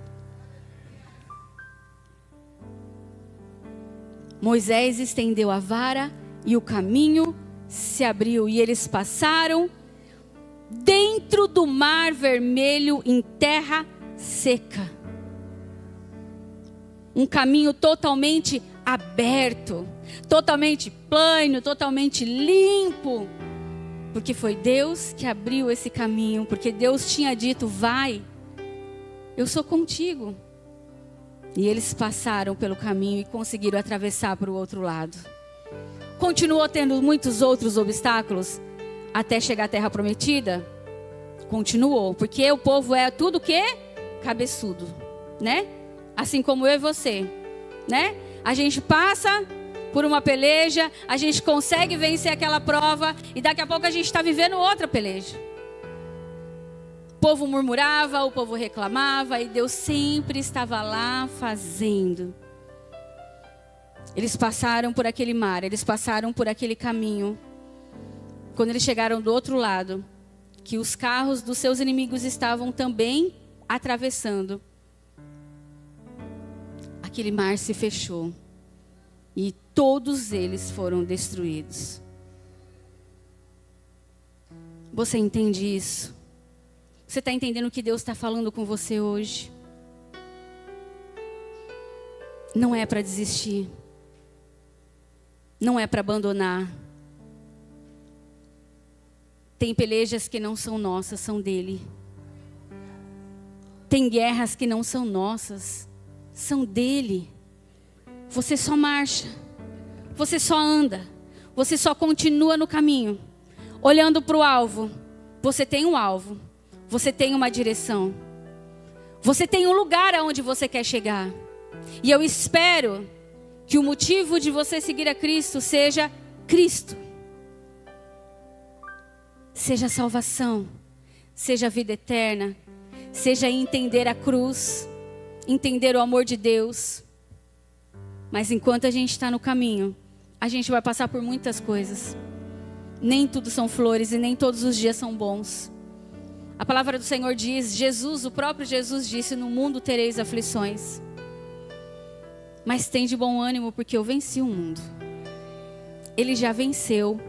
Moisés estendeu a vara e o caminho se abriu. E eles passaram dentro do mar vermelho em terra seca. Um caminho totalmente aberto, totalmente plano, totalmente limpo. Porque foi Deus que abriu esse caminho. Porque Deus tinha dito: vai, eu sou contigo. E eles passaram pelo caminho e conseguiram atravessar para o outro lado. Continuou tendo muitos outros obstáculos até chegar à terra prometida? Continuou, porque o povo é tudo que? Cabeçudo, né? Assim como eu e você, né? A gente passa por uma peleja, a gente consegue vencer aquela prova e daqui a pouco a gente está vivendo outra peleja. O povo murmurava, o povo reclamava e Deus sempre estava lá fazendo. Eles passaram por aquele mar, eles passaram por aquele caminho. Quando eles chegaram do outro lado, que os carros dos seus inimigos estavam também atravessando, aquele mar se fechou e todos eles foram destruídos. Você entende isso? Você está entendendo o que Deus está falando com você hoje? Não é para desistir. Não é para abandonar. Tem pelejas que não são nossas, são dele. Tem guerras que não são nossas, são dele. Você só marcha. Você só anda. Você só continua no caminho. Olhando para o alvo. Você tem um alvo. Você tem uma direção. Você tem um lugar aonde você quer chegar. E eu espero que o motivo de você seguir a Cristo seja Cristo. Seja salvação. Seja vida eterna. Seja entender a cruz. Entender o amor de Deus. Mas enquanto a gente está no caminho, a gente vai passar por muitas coisas. Nem tudo são flores e nem todos os dias são bons. A palavra do Senhor diz, o próprio Jesus disse: no mundo tereis aflições. Mas tem de bom ânimo, porque eu venci o mundo. Ele já venceu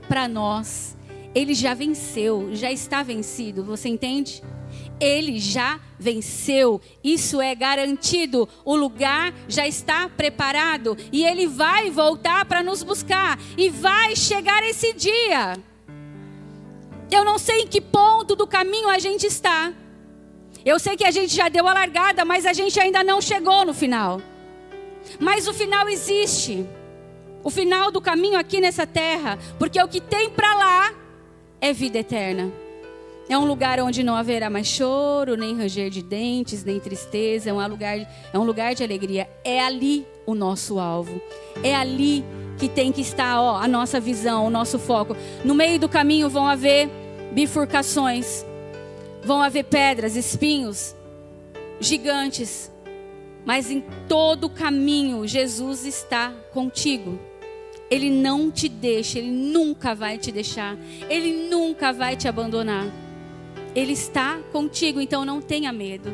para nós. Ele já venceu, já está vencido. Você entende? Ele já venceu. Isso é garantido. O lugar já está preparado. E Ele vai voltar para nos buscar. E vai chegar esse dia. Eu não sei em que ponto do caminho a gente está. Eu sei que a gente já deu a largada, mas a gente ainda não chegou no final. Mas o final existe. O final do caminho aqui nessa terra. Porque o que tem para lá é vida eterna. É um lugar onde não haverá mais choro, nem ranger de dentes, nem tristeza. É um lugar de alegria. É ali o nosso alvo. É ali que tem que estar a nossa visão, o nosso foco. No meio do caminho vão haver bifurcações. Vão haver pedras, espinhos, gigantes. Mas em todo o caminho, Jesus está contigo. Ele não te deixa, Ele nunca vai te deixar. Ele nunca vai te abandonar. Ele está contigo, então não tenha medo.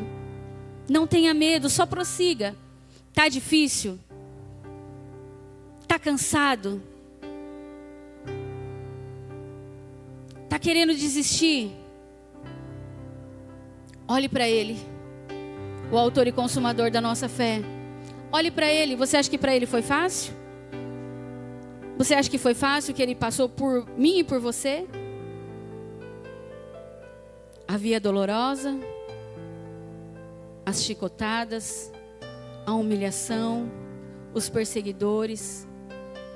Não tenha medo, só prossiga. Tá difícil? Tá cansado? Tá querendo desistir? Olhe para Ele, o autor e consumador da nossa fé. Olhe para Ele. Você acha que para Ele foi fácil? Você acha que foi fácil que ele passou por mim e por você? A via dolorosa, as chicotadas, a humilhação, os perseguidores.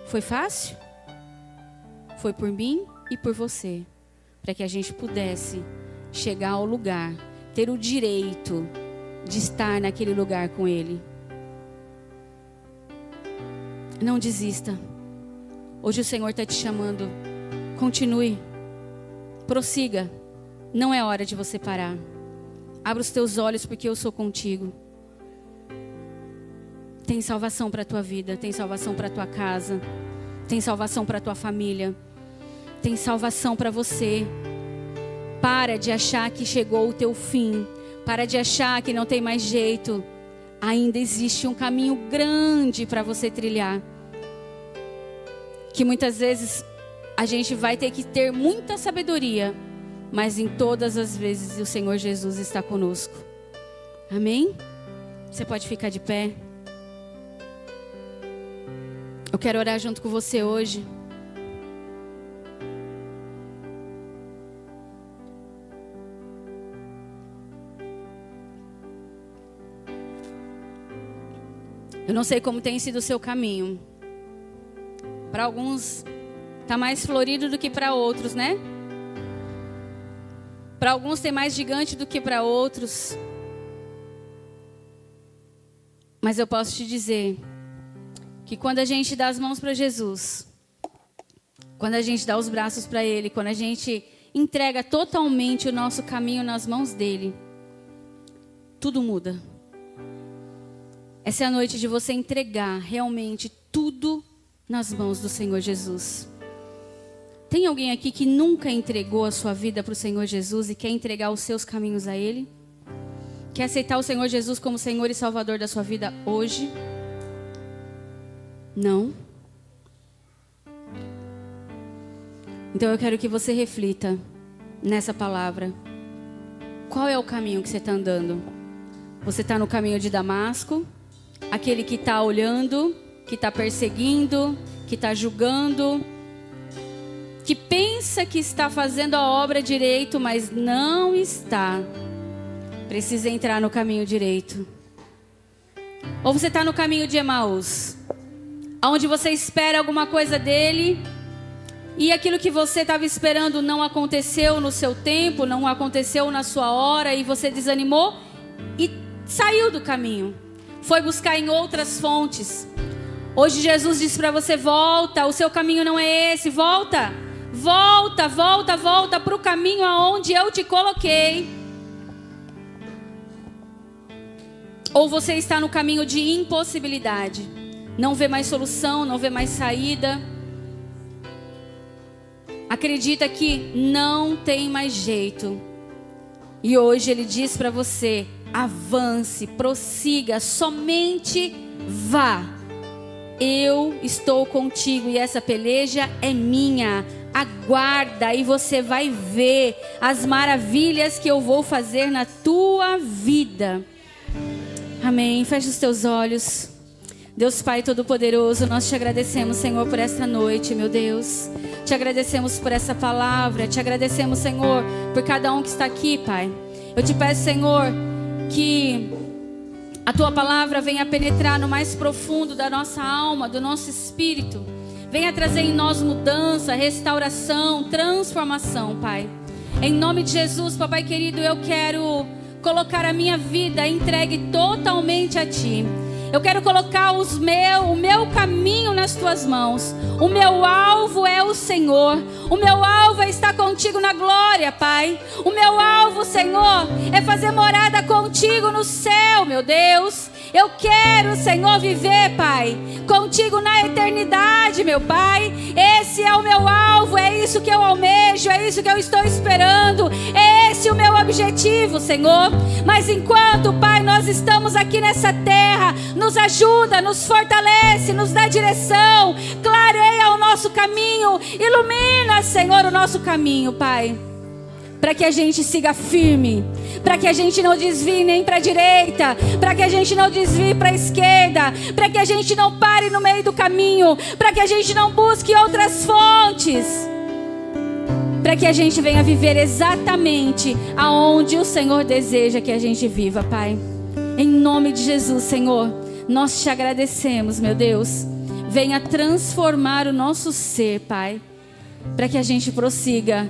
Foi fácil? Foi por mim e por você, para que a gente pudesse chegar ao lugar, ter o direito de estar naquele lugar com Ele. Não desista. Hoje o Senhor está te chamando. Continue. Prossiga. Não é hora de você parar. Abra os teus olhos, porque eu sou contigo. Tem salvação para a tua vida. Tem salvação para a tua casa. Tem salvação para a tua família. Tem salvação para você. Para de achar que chegou o teu fim. Para de achar que não tem mais jeito. Ainda existe um caminho grande para você trilhar. Que muitas vezes a gente vai ter que ter muita sabedoria, mas em todas as vezes o Senhor Jesus está conosco. Amém? Você pode ficar de pé. Eu quero orar junto com você hoje. Eu não sei como tem sido o seu caminho. Para alguns está mais florido do que para outros, né? Para alguns tem mais gigante do que para outros. Mas eu posso te dizer que quando a gente dá as mãos para Jesus, quando a gente dá os braços para Ele, quando a gente entrega totalmente o nosso caminho nas mãos dEle, tudo muda. Essa é a noite de você entregar realmente tudo nas mãos do Senhor Jesus. Tem alguém aqui que nunca entregou a sua vida para o Senhor Jesus e quer entregar os seus caminhos a Ele? Quer aceitar o Senhor Jesus como Senhor e Salvador da sua vida hoje? Não? Então eu quero que você reflita nessa palavra. Qual é o caminho que você está andando? Você está no caminho de Damasco? Aquele que está olhando, que está perseguindo, que está julgando, que pensa que está fazendo a obra direito, mas não está. Precisa entrar no caminho direito. Ou você está no caminho de Emaús, onde você espera alguma coisa dele, e aquilo que você estava esperando não aconteceu no seu tempo, não aconteceu na sua hora, e você desanimou e saiu do caminho. Foi buscar em outras fontes. Hoje Jesus diz para você: volta, o seu caminho não é esse, volta. Volta, volta, volta para o caminho aonde eu te coloquei. Ou você está no caminho de impossibilidade. Não vê mais solução, não vê mais saída. Acredita que não tem mais jeito. E hoje Ele diz para você: avance, prossiga, somente vá. Eu estou contigo e essa peleja é minha. Aguarda e você vai ver as maravilhas que eu vou fazer na tua vida. Amém. Feche os teus olhos. Deus Pai Todo-Poderoso, nós te agradecemos, Senhor, por esta noite, meu Deus. Te agradecemos por essa palavra. Te agradecemos, Senhor, por cada um que está aqui, Pai. Eu te peço, Senhor, que a tua palavra venha penetrar no mais profundo da nossa alma, do nosso espírito. Venha trazer em nós mudança, restauração, transformação, Pai. Em nome de Jesus, Papai querido, eu quero colocar a minha vida entregue totalmente a Ti. Eu quero colocar o meu caminho nas Tuas mãos. O meu alvo é o Senhor. O meu alvo é estar contigo na glória, Pai. O meu alvo, Senhor, é fazer morada contigo no céu, meu Deus. Eu quero, Senhor, viver, Pai, contigo na eternidade, meu Pai. Esse é o meu alvo, é isso que eu almejo, é isso que eu estou esperando. É esse o meu objetivo, Senhor. Mas enquanto, Pai, nós estamos aqui nessa terra, nos ajuda, nos fortalece, nos dá direção, clareia o nosso caminho, ilumina, Senhor, o nosso caminho, Pai. para que a gente siga firme, para que a gente não desvie nem para a direita, para que a gente não desvie para a esquerda, para que a gente não pare no meio do caminho, para que a gente não busque outras fontes, para que a gente venha viver exatamente aonde o Senhor deseja que a gente viva, Pai. Em nome de Jesus, Senhor, nós te agradecemos, meu Deus. Venha transformar o nosso ser, Pai, para que a gente prossiga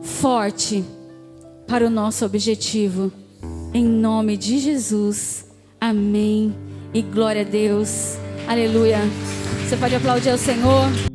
forte para o nosso objetivo. Em nome de Jesus. Amém. E glória a Deus. Aleluia. Você pode aplaudir ao Senhor.